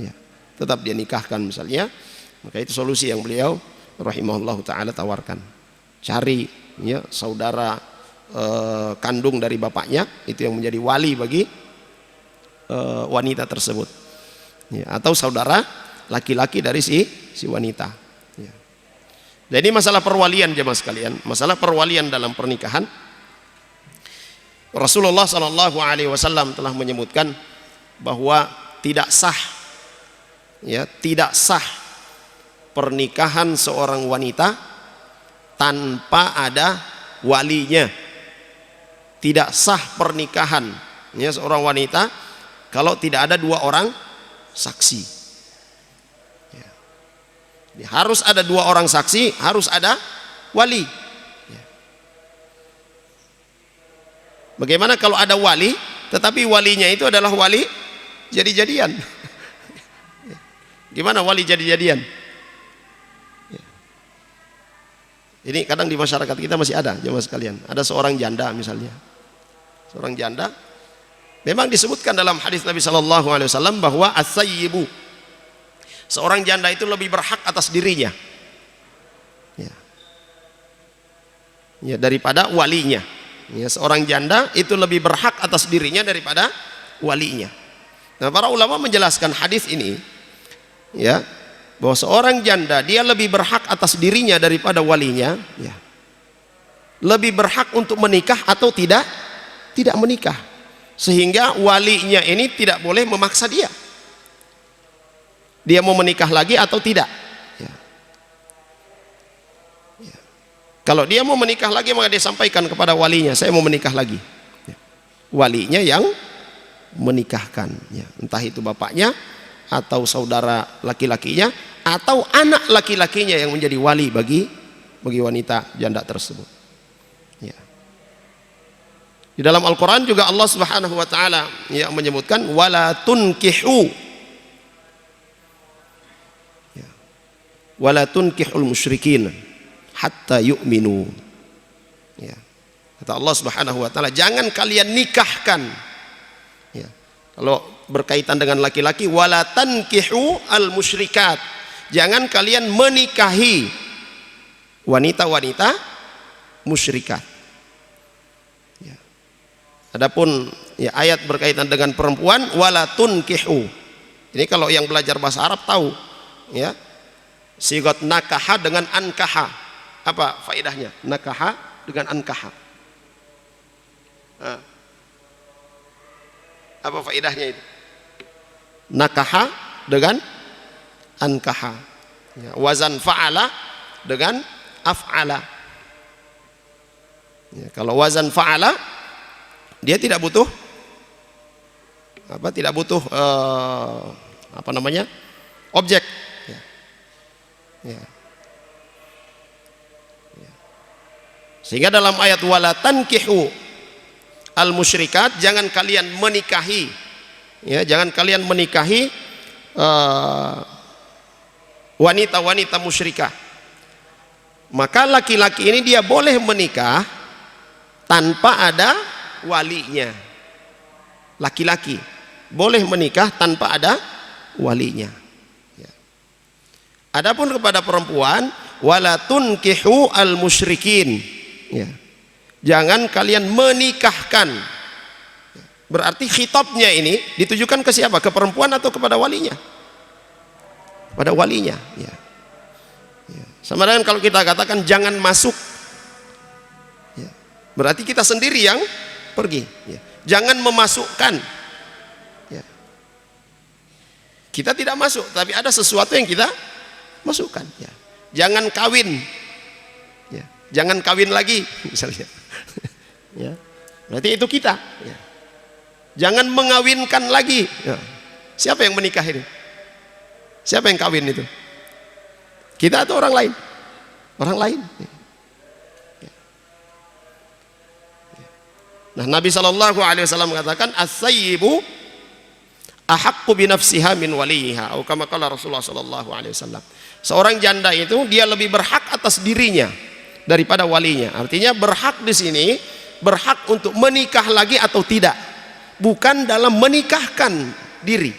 ya. Tetap dia nikahkan misalnya. Maka itu solusi yang beliau rahimahullah ta'ala tawarkan, cari ya saudara kandung dari bapaknya itu yang menjadi wali bagi wanita tersebut ya, atau saudara laki-laki dari si wanita ya. Jadi masalah perwalian jemaah sekalian, masalah perwalian dalam pernikahan, Rasulullah SAW telah menyebutkan bahwa tidak sah, ya, tidak sah pernikahan seorang wanita tanpa ada walinya. Tidak sah pernikahan, ya, seorang wanita kalau tidak ada 2 orang saksi. Ya. Jadi harus ada 2 orang saksi, harus ada wali. Ya. Bagaimana kalau ada wali, tetapi walinya itu adalah wali jadi-jadian? Gimana wali jadi-jadian? Ya. Ini kadang di masyarakat kita masih ada, jemaah sekalian. Ada seorang janda misalnya, seorang janda. Memang disebutkan dalam hadis Nabi SAW bahwa as-sayyibu, seorang janda itu lebih berhak atas dirinya, ya, ya, daripada walinya. Ya, seorang janda itu lebih berhak atas dirinya daripada walinya. Nah, para ulama menjelaskan hadis ini, ya, bahwa seorang janda dia lebih berhak atas dirinya daripada walinya, ya, lebih berhak untuk menikah atau tidak menikah, sehingga walinya ini tidak boleh memaksa dia mau menikah lagi atau tidak, ya. Ya. Kalau dia mau menikah lagi, maka dia sampaikan kepada walinya, saya mau menikah lagi, ya. Walinya yang menikahkan, ya. Entah itu bapaknya atau saudara laki-lakinya atau anak laki-lakinya yang menjadi wali bagi wanita janda tersebut, ya. Di dalam Al-Quran juga Allah Subhanahu wa ta'ala yang menyebutkan wala tunkihu, ya, wala tunkihul musyrikin hatta yu'minu, ya. Kata Allah Subhanahu wa ta'ala, jangan kalian nikahkan, ya. Kalau berkaitan dengan laki-laki, wala tankihu al musyrikat, jangan kalian menikahi wanita-wanita musyrikat. Adapun, ya, ayat berkaitan dengan perempuan wala tunkihu, ini kalau yang belajar bahasa Arab tahu, ya, sigot nakaha dengan ankaha, apa faedahnya nakaha dengan ankaha? Apa faedahnya itu? Nakaha dengan ankaha, ya, wazan fa'ala dengan af'ala, ya, kalau wazan fa'ala dia tidak butuh apa namanya, objek, ya. Ya. Ya. Sehingga dalam ayat wala tankihu al musyrikat, jangan kalian menikahi, ya, jangan kalian menikahi wanita-wanita musyrikah. Maka laki-laki ini dia boleh menikah tanpa ada walinya. Laki-laki boleh menikah tanpa ada walinya, ya. Adapun kepada perempuan wala tunkihu al musyrikin, ya, jangan kalian menikahkan. Berarti khitabnya ini ditujukan ke siapa? Ke perempuan atau kepada walinya? Pada walinya, ya. Ya. Sama dengan kalau kita katakan jangan masuk, ya, berarti kita sendiri yang pergi, ya. Jangan memasukkan, ya. Kita tidak masuk, tapi ada sesuatu yang kita masukkan, ya. Jangan kawin, ya. Jangan kawin lagi misalnya, ya. Berarti itu kita, ya. Jangan mengawinkan lagi, ya. Siapa yang menikah ini? Siapa yang kawin itu? Kita atau orang lain? Orang lain, ya. Nah, Nabi SAW mengatakan as-sayyibu ahaqqu bi nafsiha min waliha, atau kama qala Rasulullah SAW. Seorang janda itu dia lebih berhak atas dirinya daripada walinya. Artinya berhak di sini berhak untuk menikah lagi atau tidak, bukan dalam menikahkan diri,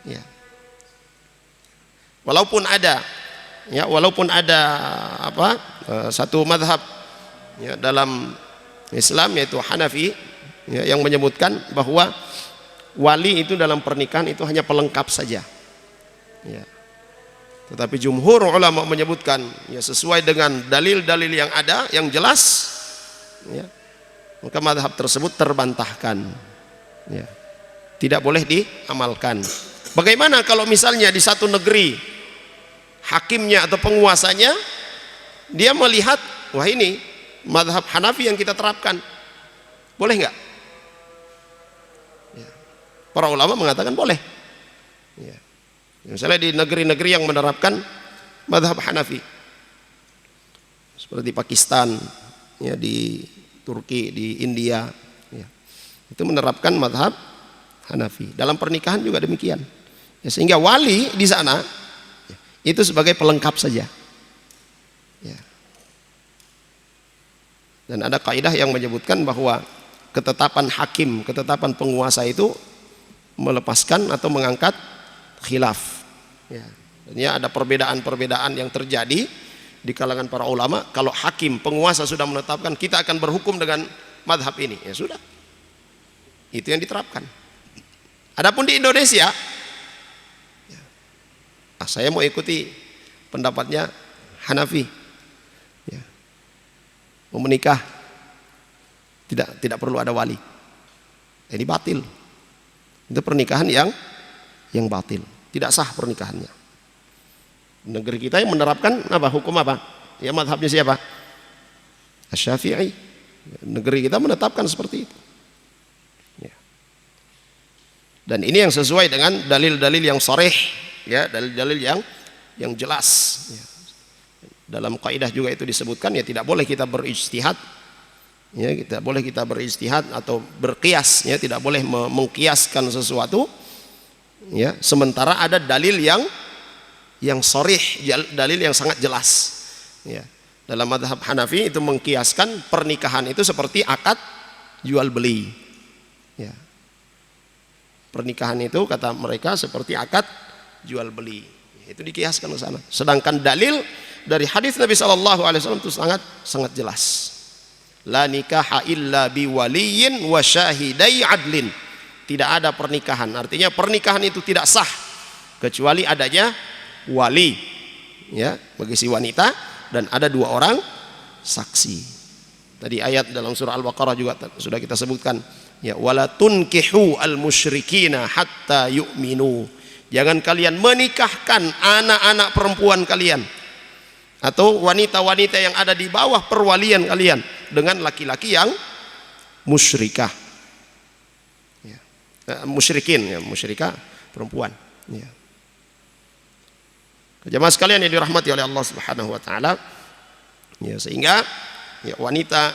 ya. Walaupun ada, ya, walaupun ada satu mazhab, ya, dalam Islam yaitu Hanafi, ya, yang menyebutkan bahwa wali itu dalam pernikahan itu hanya pelengkap saja, ya. Tetapi jumhur ulama menyebutkan ya sesuai dengan dalil-dalil yang ada yang jelas, ya, maka mazhab tersebut terbantahkan, ya, tidak boleh diamalkan. Bagaimana kalau misalnya di satu negeri hakimnya atau penguasanya dia melihat, wah ini mazhab Hanafi yang kita terapkan, boleh nggak? Ya. Para ulama mengatakan boleh. Ya. Misalnya di negeri-negeri yang menerapkan mazhab Hanafi, seperti Pakistan, ya, di Turki, di India, ya, itu menerapkan mazhab Hanafi. Dalam pernikahan juga demikian. Ya, sehingga wali di sana ya, itu sebagai pelengkap saja. Ya. Dan ada kaidah yang menyebutkan bahwa ketetapan hakim, ketetapan penguasa itu melepaskan atau mengangkat khilaf. Ya. Dan ya ada perbedaan-perbedaan yang terjadi di kalangan para ulama. Kalau hakim penguasa sudah menetapkan kita akan berhukum dengan madhab ini, ya sudah, itu yang diterapkan. Adapun di Indonesia, ya, saya mau ikuti pendapatnya Hanafi, ya, mau menikah tidak perlu ada wali, ini batil, itu pernikahan yang batil. Tidak sah pernikahannya. Negeri kita yang menerapkan apa? Hukum apa? Ya mazhabnya siapa? Asy-Syafi'i. Negeri kita menetapkan seperti itu. Ya. Dan ini yang sesuai dengan dalil-dalil yang sharih, ya, dalil-dalil yang jelas. Ya. Dalam kaidah juga itu disebutkan ya tidak boleh kita berijtihad. Ya, tidak boleh kita berijtihad atau berqiyas, ya, tidak boleh mengkiaskan sesuatu. Ya, sementara ada dalil yang sharih, dalil yang sangat jelas. Ya, dalam mazhab Hanafi itu mengkiaskan pernikahan itu seperti akad jual beli. Ya, pernikahan itu kata mereka seperti akad jual beli. Itu dikiaskan ke sana. Sedangkan dalil dari hadis Nabi SAW itu sangat jelas. La nikaha illa biwaliyin wa syahidai adlin. Tidak ada pernikahan, artinya pernikahan itu tidak sah kecuali adanya wali, ya, bagi si wanita, dan ada 2 orang saksi. Tadi ayat dalam surah Al-Baqarah juga sudah kita sebutkan, ya, wala tunkihu al-musyrikina hatta yu'minu. Jangan kalian menikahkan anak-anak perempuan kalian atau wanita-wanita yang ada di bawah perwalian kalian dengan laki-laki yang musyrikah. Musyrikin, ya, musyrikah perempuan, ya. Jemaah sekalian yang dirahmati oleh Allah Subhanahu wa taala, ya, sehingga ya, wanita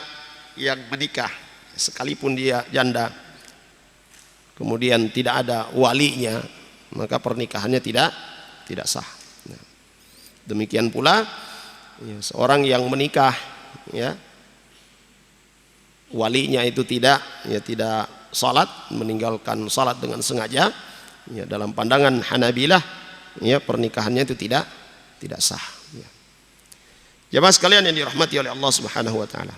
yang menikah sekalipun dia janda kemudian tidak ada walinya, maka pernikahannya tidak sah. Ya. Demikian pula ya, seorang yang menikah, ya, walinya itu tidak salat, meninggalkan salat dengan sengaja, ya, dalam pandangan Hanabilah, ya, pernikahannya itu tidak sah. Ya. Jemaah sekalian yang dirahmati oleh Allah Subhanahu wa taala.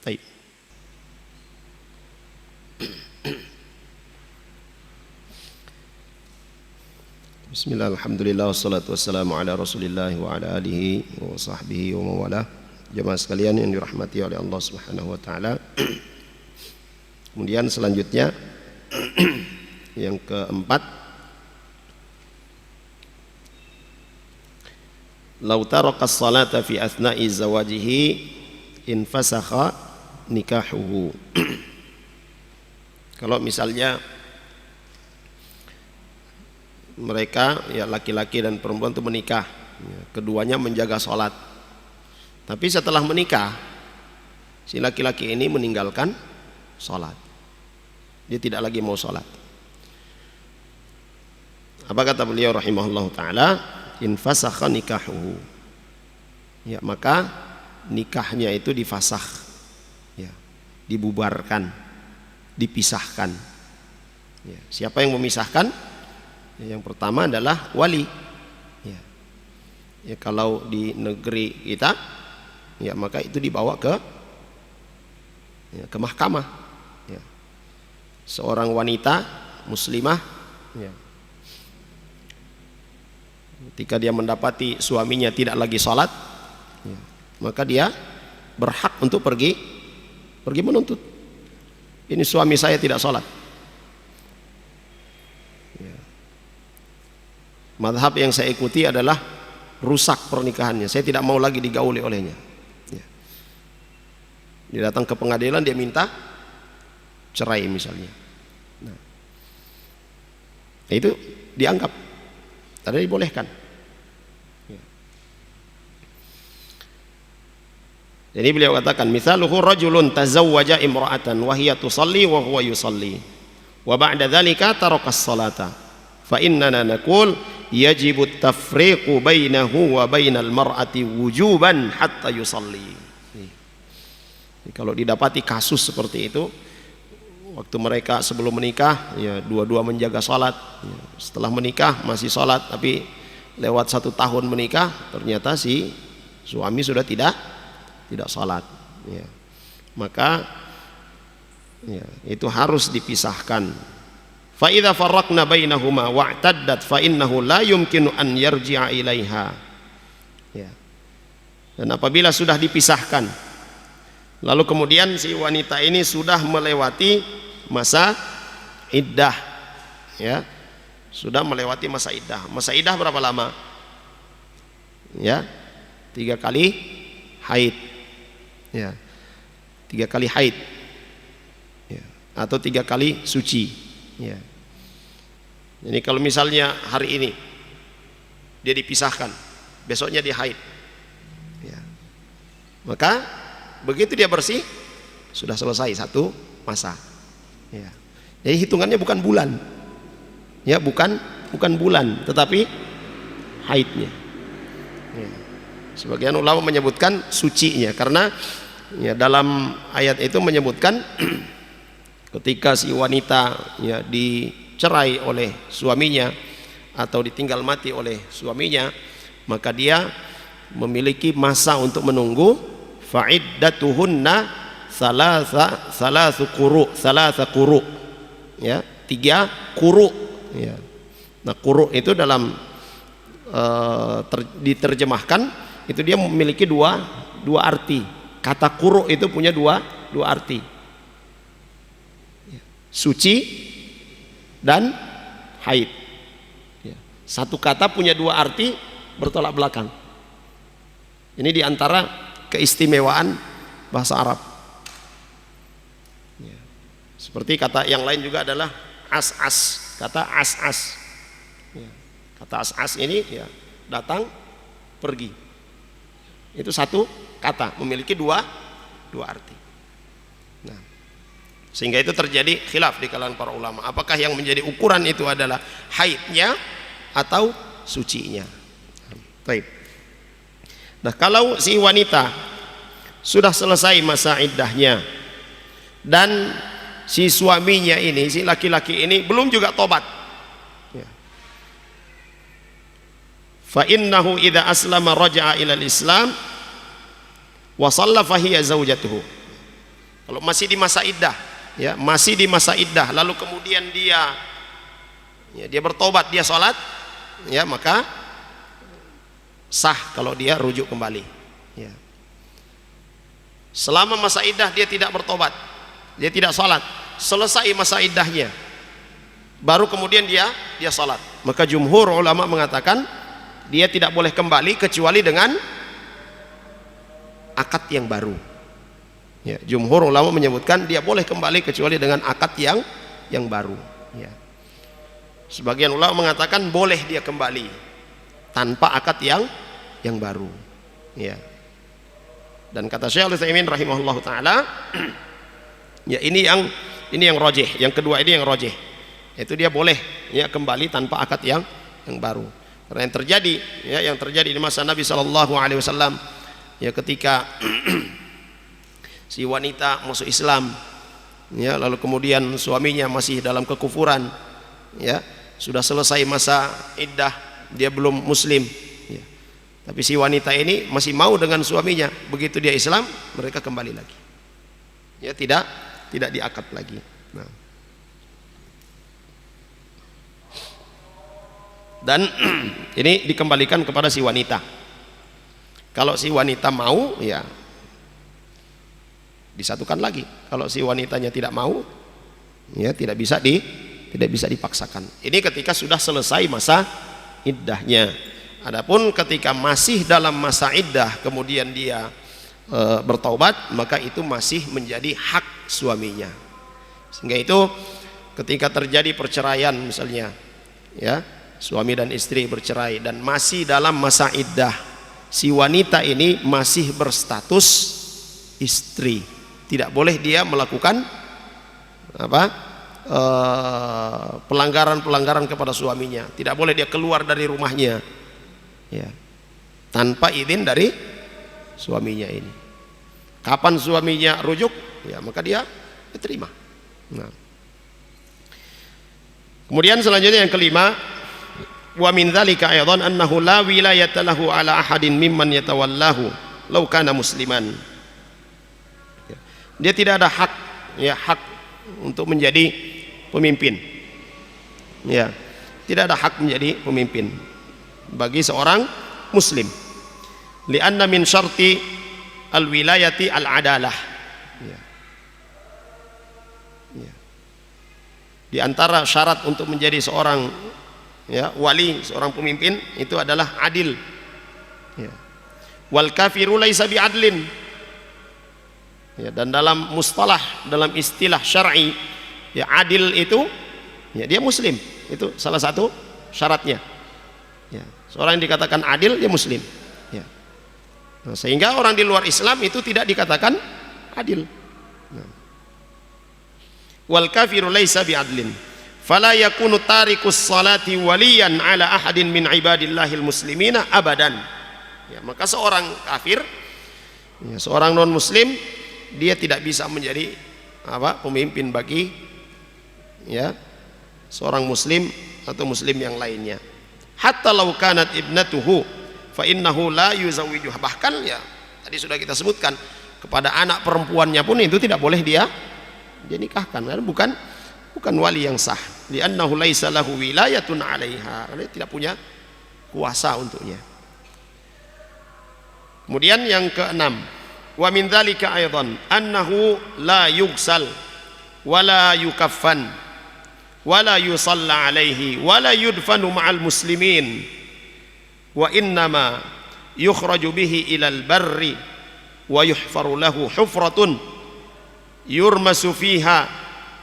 Baik. Bismillah, alhamdulillah, wassalatu wassalamu ala Rasulillah wa ala alihi wa sahbihi wa mawalah. Jemaah sekalian yang dirahmati oleh Allah Subhanahu wa taala. Kemudian selanjutnya yang keempat, lau taraka as-salata fi athna'i zawajihi in fasakha nikahuhu. Kalau misalnya mereka, ya, laki-laki dan perempuan itu menikah, ya, keduanya menjaga sholat, tapi setelah menikah si laki-laki ini meninggalkan sholat, dia tidak lagi mau sholat. Apa kata beliau rahimahullah ta'ala? In fasakha nikahuhu, ya, maka nikahnya itu difasakh, ya, dibubarkan, dipisahkan. Ya, siapa yang memisahkan? Ya, yang pertama adalah wali. Ya. Ya, kalau di negeri kita, ya, maka itu dibawa ke mahkamah. Ya. Seorang wanita muslimah, ya, ketika dia mendapati suaminya tidak lagi sholat, ya, maka dia berhak untuk pergi menuntut. Ini suami saya tidak sholat. Ya. Madhab yang saya ikuti adalah rusak pernikahannya. Saya tidak mau lagi digauli olehnya. Ya. Dia datang ke pengadilan, dia minta cerai misalnya. Nah, itu dianggap, tidak dibolehkan. Ya. Jadi beliau katakan, mithaluhu rajulun tazawwaja imra'atan wa hiya tusalli wa huwa yusalli wa ba'da dzalika taraka as-salata fa innana naqul yajibu at-tafriqu bainahu wa bainal mar'ati wujuban hatta yusalli. Kalau didapati kasus seperti itu, waktu mereka sebelum menikah, ya dua-dua menjaga sholat, ya, setelah menikah masih sholat, tapi lewat 1 tahun menikah ternyata si suami sudah tidak sholat, ya. Maka ya, itu harus dipisahkan. Fa idza farraqna bainahuma wa'taddat fa innahu la yumkinu an yarji'a ilaiha. Ya. Dan apabila sudah dipisahkan, lalu kemudian si wanita ini sudah melewati masa iddah, ya, sudah melewati masa iddah. Masa iddah berapa lama? Ya, 3 kali haid, ya, 3 kali haid, ya, atau 3 kali suci, ya. Jadi kalau misalnya hari ini dia dipisahkan, besoknya dia haid, ya, maka begitu dia bersih sudah selesai 1 masa. Ya. Jadi hitungannya bukan bulan, ya, bukan bulan, tetapi haidnya. Ya. Sebagian ulama menyebutkan sucinya, karena ya, dalam ayat itu menyebutkan ketika si wanita ya dicerai oleh suaminya atau ditinggal mati oleh suaminya, maka dia memiliki masa untuk menunggu. Fa'iddatuhunna salasu quru, ya, 3 quru, ya. Nah, quru itu dalam diterjemahkan itu dia memiliki dua arti. Kata quru itu punya dua arti, ya, suci dan haid, ya. Satu kata punya 2 arti bertolak belakang. Ini diantara keistimewaan bahasa Arab. Seperti kata yang lain juga adalah as-as, kata as-as, ya. Kata as-as ini ya datang pergi, itu satu kata memiliki dua arti. Nah, sehingga itu terjadi khilaf di kalangan para ulama, apakah yang menjadi ukuran itu adalah haidnya atau sucinya. Baik. Nah, kalau si wanita sudah selesai masa iddahnya dan si suaminya ini, si laki-laki ini belum juga tobat, ya, fa innahu idza aslama raja'a ilal islam wa shalla fa hiya zaujatuhu. Kalau masih di masa iddah, ya, masih di masa iddah, lalu kemudian dia bertobat, dia sholat, ya, maka sah kalau dia rujuk kembali, ya. Selama masa iddah dia tidak bertobat, dia tidak sholat, selesai masa iddahnya baru kemudian dia sholat, maka jumhur ulama mengatakan dia tidak boleh kembali kecuali dengan akad yang baru, ya. Jumhur ulama menyebutkan dia boleh kembali kecuali dengan akad yang baru, ya. Sebagian ulama mengatakan boleh dia kembali tanpa akad yang baru, ya. Dan kata Syekh Al-Utsaimin rahimahullahu taala, ya, ini yang rajih, yang kedua ini yang rajih, itu dia boleh, ya, kembali tanpa akad yang baru. Karena yang terjadi di masa Nabi Shallallahu Alaihi Wasallam, ya, ketika si wanita masuk Islam, ya, lalu kemudian suaminya masih dalam kekufuran, ya, sudah selesai masa iddah, dia belum muslim, ya, tapi si wanita ini masih mau dengan suaminya. Begitu dia Islam, mereka kembali lagi, ya, tidak diakad lagi. Nah, Dan ini dikembalikan kepada si wanita. Kalau si wanita mau, ya disatukan lagi. Kalau si wanitanya tidak mau, ya tidak bisa dipaksakan. Ini ketika sudah selesai masa iddahnya. Adapun ketika masih dalam masa iddah kemudian dia bertaubat, maka itu masih menjadi hak suaminya. Sehingga itu ketika terjadi perceraian misalnya, ya, suami dan istri bercerai dan masih dalam masa iddah, si wanita ini masih berstatus istri. Tidak boleh dia melakukan pelanggaran-pelanggaran kepada suaminya. Tidak boleh dia keluar dari rumahnya, ya, tanpa izin dari suaminya ini. Kapan suaminya rujuk, ya maka dia diterima. Nah. Kemudian selanjutnya yang kelima, wa min dzalika aidan annahu la wilayata lahu ala ahadin mimman yatawallahu law kana musliman. Dia tidak ada hak, ya, hak untuk menjadi pemimpin. Ya, tidak ada hak menjadi pemimpin bagi seorang muslim. Li'anna min syarti al-wilayati al-adalah. Ya. Ya. Di antara syarat untuk menjadi seorang, ya, wali, seorang pemimpin itu adalah adil. Ya. Wal kafiru laisa bi'adlin. Ya, dan dalam mustalah, dalam istilah syar'i, ya, adil itu, ya, dia muslim. Itu salah satu syaratnya. Ya, seorang yang dikatakan adil dia muslim. Ya. Nah, sehingga orang di luar Islam itu tidak dikatakan adil. Nah. Wal kafiru laisa bi'adlin. Fala yakunu tarikus salati waliyan ala ahadin min ibadillahil muslimina abadan. Ya, maka seorang kafir, ya, seorang non muslim, dia tidak bisa menjadi pemimpin bagi, ya, seorang muslim atau muslim yang lainnya. Hatta law kanat ibnatuhu fa innahu la yuzawwijuha. Bahkan, ya, tadi sudah kita sebutkan, kepada anak perempuannya pun itu tidak boleh dia nikahkan, karena bukan wali yang sah. Li'annahu laisa lahu wilayatun 'alaiha. Karena dia tidak punya kuasa untuknya. Kemudian yang keenam, wa min dzalika aidan annahu la yughsal wala yukaffan wala yusalla alaihi wala yudfanu ma'al muslimin wa innama yukhraju bihi ilal barri wa yuhfaru lahu hufratun yurmasu fiha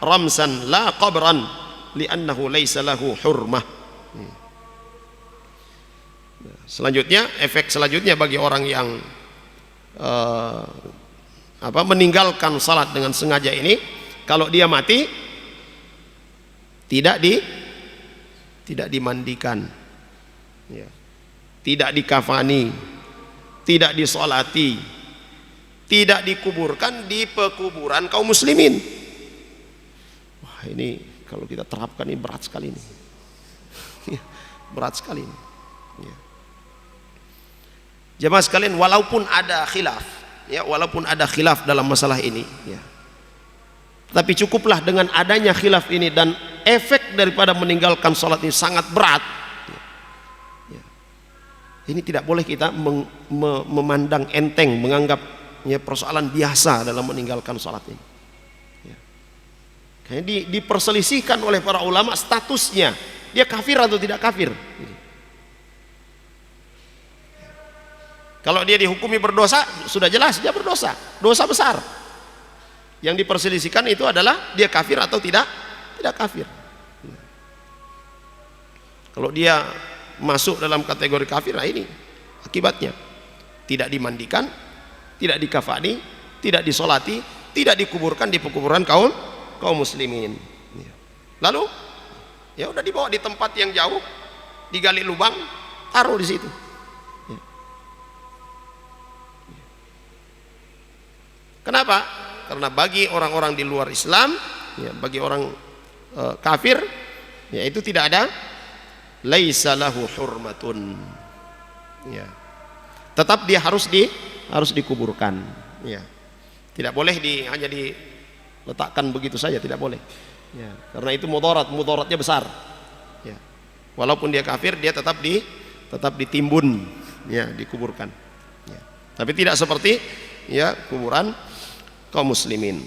ramsan la qabran li'annahu laysa lahu hurmah. Selanjutnya, efek selanjutnya bagi orang yang meninggalkan salat dengan sengaja ini, kalau dia mati tidak dimandikan, ya, tidak dikafani, tidak disolati, tidak dikuburkan di pekuburan kaum muslimin. Wah, ini kalau kita terapkan ini berat sekali ini. Berat sekali ini. Ya. Jemaah sekalian, walaupun ada khilaf, ya, walaupun ada khilaf dalam masalah ini, ya, tapi cukuplah dengan adanya khilaf ini dan efek daripada meninggalkan sholat ini sangat berat. Ya. Ya. Ini tidak boleh kita memandang enteng, menganggap, ya, persoalan biasa dalam meninggalkan sholat ini. Ya. Kayaknya diperselisihkan oleh para ulama statusnya, dia kafir atau tidak kafir. Kalau dia dihukumi berdosa, sudah jelas dia berdosa, dosa besar. Yang diperselisihkan itu adalah dia kafir atau tidak kafir. Kalau dia masuk dalam kategori kafir, nah ini akibatnya: tidak dimandikan, tidak dikafani, tidak disolati, tidak dikuburkan di pekuburan kaum muslimin. Lalu, ya udah dibawa di tempat yang jauh, digali lubang, taruh di situ. Kenapa? Karena bagi orang-orang di luar Islam, ya, bagi orang kafir, ya, itu tidak ada laisa lahu hurmatun. Ya. Tetap dia harus dikuburkan. Ya. Tidak boleh hanya diletakkan begitu saja, tidak boleh. Ya. Karena itu mudaratnya besar. Ya. Walaupun dia kafir, dia tetap ditimbun, ya, dikuburkan. Ya. Tapi tidak seperti ya kuburan kaum muslimin.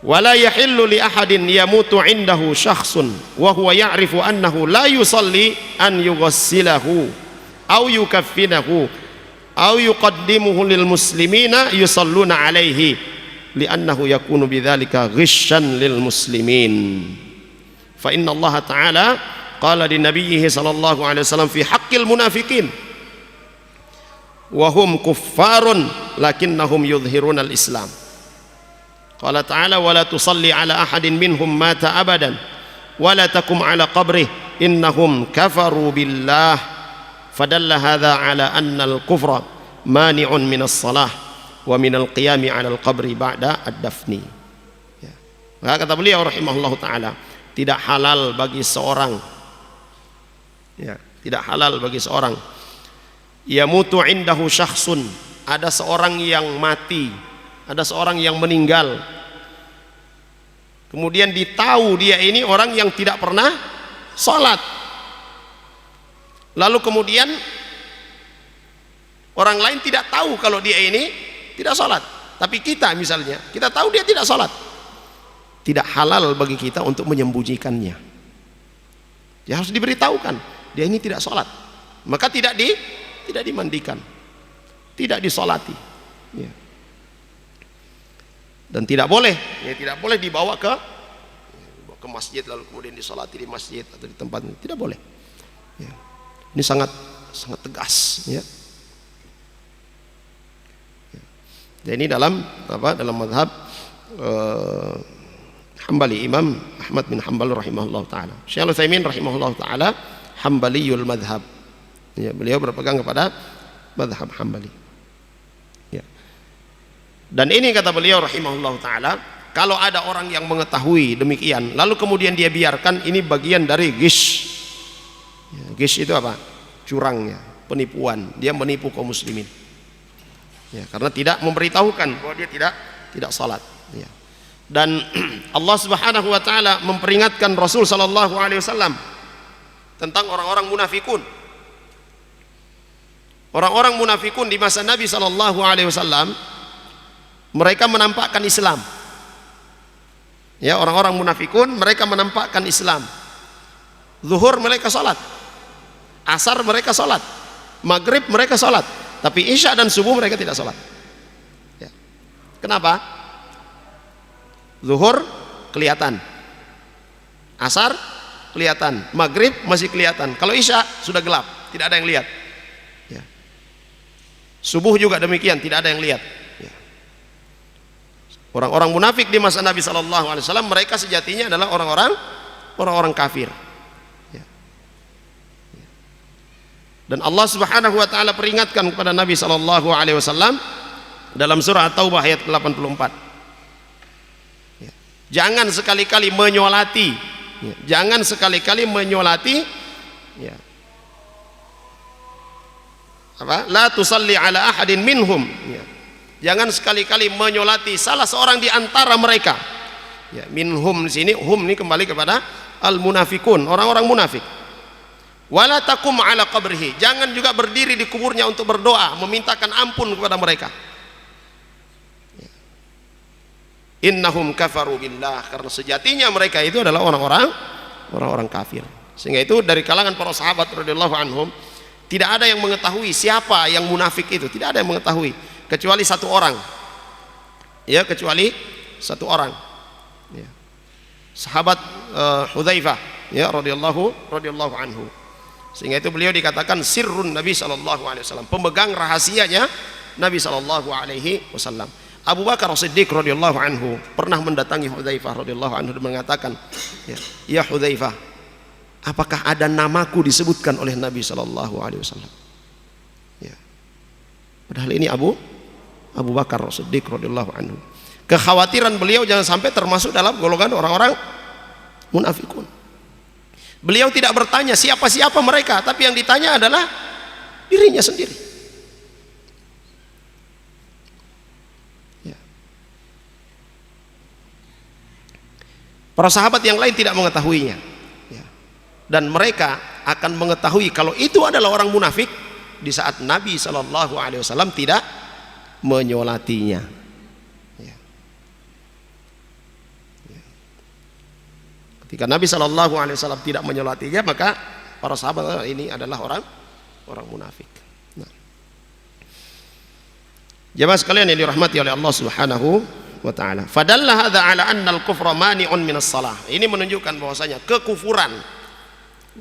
Wala yahillu li ahadin yamutu indahu syakhsun wa huwa ya'rifu annahu la yusalli an yughassilahu aw yukaffinahu aw yuqaddimuhu lil muslimina yusalluna alaihi li'annahu yakunu bidzalika ghishan lil muslimin. Fa inna Allah ta'ala qala li nabiyhi sallallahu alaihi wasallam fi haqqil munafiqin wa hum kuffarun lakinnahum yudhhiruna al-islam. Qala ta'ala wa la tusalli ala ahadin minhum mata abadan wa la takum ala qabrih innahum kafaru billah. Fadalla hadha ala anna al-kufra mani'un min as-salah wa min al-qiyami ala al-qabri ba'da ad-dafni. Ya. Maka kata beliau rahimahullahu ta'ala, tidak halal bagi seorang, ya, tidak halal bagi seorang yamutu indahu syakhsun, ada seorang yang mati, ada seorang yang meninggal, kemudian ditahu dia ini orang yang tidak pernah sholat, lalu kemudian orang lain tidak tahu kalau dia ini tidak sholat, tapi kita misalnya, kita tahu dia tidak sholat, tidak halal bagi kita untuk menyembunyikannya. Ya, harus diberitahukan dia ini tidak sholat, maka tidak dimandikan, tidak disolati, ya. Dan tidak boleh, ya, tidak boleh dibawa ke masjid lalu kemudian disolati di masjid atau di tempat ini, tidak boleh. Ya. Ini sangat tegas, ya. Dan ini dalam mazhab Hambali, Imam Ahmad bin Hanbal rahimahullah ta'ala. Syekh Al-Utsaimin rahimahullah ta'ala Hambaliyul madhab, ya, beliau berpegang kepada madhab Hambali, ya. Dan ini kata beliau rahimahullah ta'ala, kalau ada orang yang mengetahui demikian lalu kemudian dia biarkan, ini bagian dari gish, ya, gish itu apa? Curangnya, penipuan, dia menipu kaum muslimin, ya, karena tidak memberitahukan bahwa dia tidak salat, ya. Dan Allah Subhanahu wa taala memperingatkan Rasul sallallahu alaihi wasallam tentang orang-orang munafikun. Orang-orang munafikun di masa Nabi sallallahu alaihi wasallam, mereka menampakkan Islam. Ya, orang-orang munafikun mereka menampakkan Islam. Zuhur mereka salat, asar mereka salat, maghrib mereka salat, tapi isya dan subuh mereka tidak salat. Ya. Kenapa? Zuhur kelihatan, asar kelihatan, maghrib masih kelihatan, kalau isya sudah gelap, tidak ada yang lihat, ya. Subuh juga demikian, tidak ada yang lihat, ya. Orang-orang munafik di masa Nabi SAW, mereka sejatinya adalah orang-orang kafir, ya. Dan Allah Subhanahu wa taala peringatkan kepada Nabi SAW dalam surah At-Taubah ayat 84. Jangan sekali-kali menyolati, ya, jangan sekali-kali menyolati, ya. Apa? La tusalli ala ahadin minhum, ya. Jangan sekali-kali menyolati salah seorang di antara mereka, ya. Minhum di sini, hum ini kembali kepada al munafikun, orang-orang munafik. Wala takum ala qabrihi, jangan juga berdiri di kuburnya untuk berdoa memintakan ampun kepada mereka. Innahum kafaru billah, karena sejatinya mereka itu adalah orang-orang kafir. Sehingga itu dari kalangan para sahabat radhiyallahu anhum tidak ada yang mengetahui siapa yang munafik itu, tidak ada yang mengetahui kecuali satu orang, ya, kecuali satu orang, ya. Sahabat Hudzaifah, ya, radhiyallahu anhu. Sehingga itu beliau dikatakan sirrun Nabi sallallahu alaihi wasallam, pemegang rahasianya Nabi sallallahu alaihi wasallam. Abu Bakar As-Siddiq radhiyallahu anhu pernah mendatangi Hudzaifah radhiyallahu anhu dan mengatakan, ya Hudzaifah, apakah ada namaku disebutkan oleh Nabi sallallahu alaihi wasallam? Ya. Padahal ini Abu Bakar As-Siddiq radhiyallahu anhu. Kekhawatiran beliau jangan sampai termasuk dalam golongan orang-orang munafikun. Beliau tidak bertanya siapa-siapa mereka, tapi yang ditanya adalah dirinya sendiri. Para sahabat yang lain tidak mengetahuinya, ya. dan mereka akan mengetahui kalau itu adalah orang munafik di saat Nabi SAW tidak menyolatinya. Ya. Ya. Ketika Nabi SAW tidak menyolatinya, maka para sahabat ini adalah orang munafik. Nah. Jemaah sekalian yang dirahmati oleh Allah Subhanahu wa taala. Fadalla hadza ala anna al-kufra mani'un minas shalah. Ini menunjukkan bahwasanya kekufuran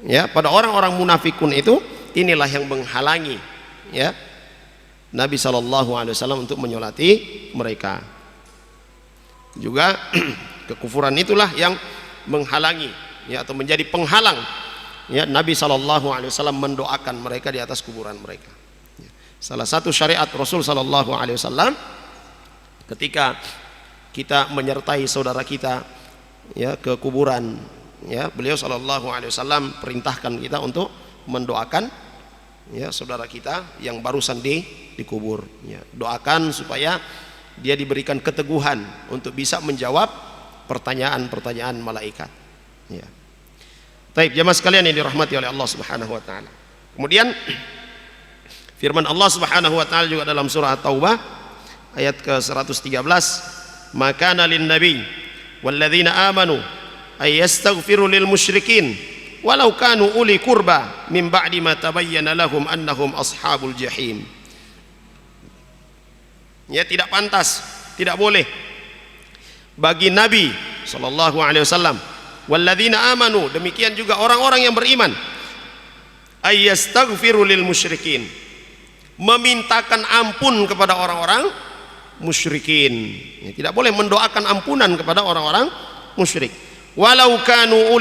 ya pada orang-orang munafikun itu inilah yang menghalangi ya Nabi SAW untuk menyolati mereka. Juga kekufuran itulah yang menghalangi ya atau menjadi penghalang ya Nabi SAW mendoakan mereka di atas kuburan mereka. Ya. Salah satu syariat Rasul SAW ketika kita menyertai saudara kita ya ke kuburan ya, beliau SAW perintahkan kita untuk mendoakan ya saudara kita yang barusan dikubur ya. Doakan supaya dia diberikan keteguhan untuk bisa menjawab pertanyaan-pertanyaan malaikat ya. Baik, jemaah sekalian yang dirahmati oleh Allah Subhanahu wa taala. Kemudian firman Allah Subhanahu wa taala juga dalam surah At-Taubah ayat ke-113, maka lin nabi walladzina amanu ay yastaghfiru lil musyrikin walau kanu uli kurba min ba'di ma tabayyana lahum annahum ashabul jahim. Ya, tidak pantas, tidak boleh bagi Nabi sallallahu alaihi wasallam walladzina amanu, demikian juga orang-orang yang beriman, ay yastaghfiru lil musyrikin, memintakan ampun kepada orang-orang musyrikin ya, tidak boleh mendoakan ampunan kepada orang-orang musyrik walau kanu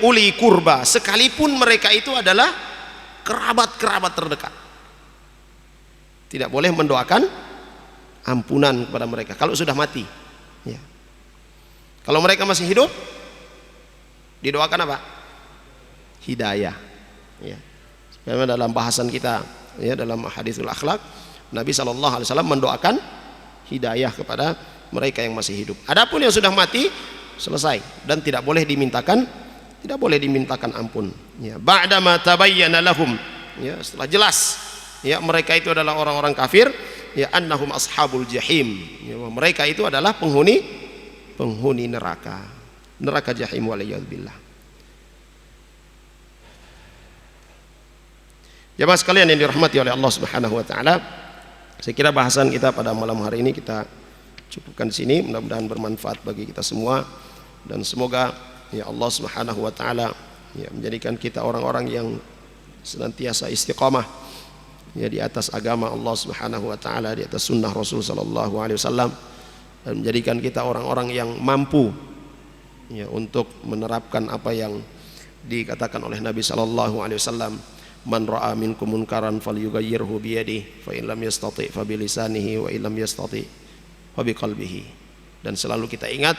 uli kurba, sekalipun mereka itu adalah kerabat-kerabat terdekat, tidak boleh mendoakan ampunan kepada mereka kalau sudah mati ya. Kalau mereka masih hidup didoakan apa? Hidayah ya. Sebenarnya dalam bahasan kita ya dalam haditsul akhlak, Nabi SAW mendoakan hidayah kepada mereka yang masih hidup. Adapun yang sudah mati selesai dan tidak boleh dimintakan ampun ya. Ba'dama tabayyana lahum ya, setelah jelas ya mereka itu adalah orang-orang kafir ya, annahum ashabul jahim ya, mereka itu adalah penghuni neraka jahim waliyadzubillah. Jemaah sekalian yang dirahmati oleh Allah Subhanahu wa taala, saya kira bahasan kita pada malam hari ini kita cukupkan di sini. Mudah-mudahan bermanfaat bagi kita semua dan semoga ya Allah Subhanahu wa taala ya menjadikan kita orang-orang yang senantiasa istiqamah ya di atas agama Allah Subhanahu wa taala, di atas sunnah Rasul sallallahu alaihi wasallam, dan menjadikan kita orang-orang yang mampu ya untuk menerapkan apa yang dikatakan oleh Nabi sallallahu alaihi wasallam, man ra'a minkum munkaran falyughayyirhu bi yadihi fa in lam yastati' fa bi lisanihi wa in lam yastati' fa bi qalbihi. Dan selalu kita ingat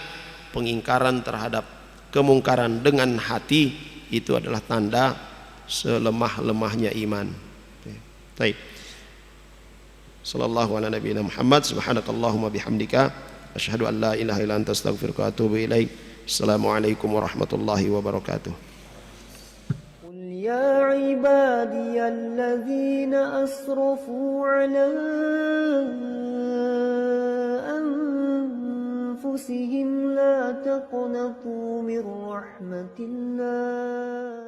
pengingkaran terhadap kemungkaran dengan hati itu adalah tanda selemah-lemahnya iman. Baik. Sallallahu ala nabiyina Muhammad, subhanakallahumma bihamdika asyhadu an la ilaha illa anta astaghfiruka wa atubu ilaik. Assalamualaikum warahmatullahi wabarakatuh. يا عبادي الذين أسرفوا على أنفسهم لا تقنطوا من رحمة الله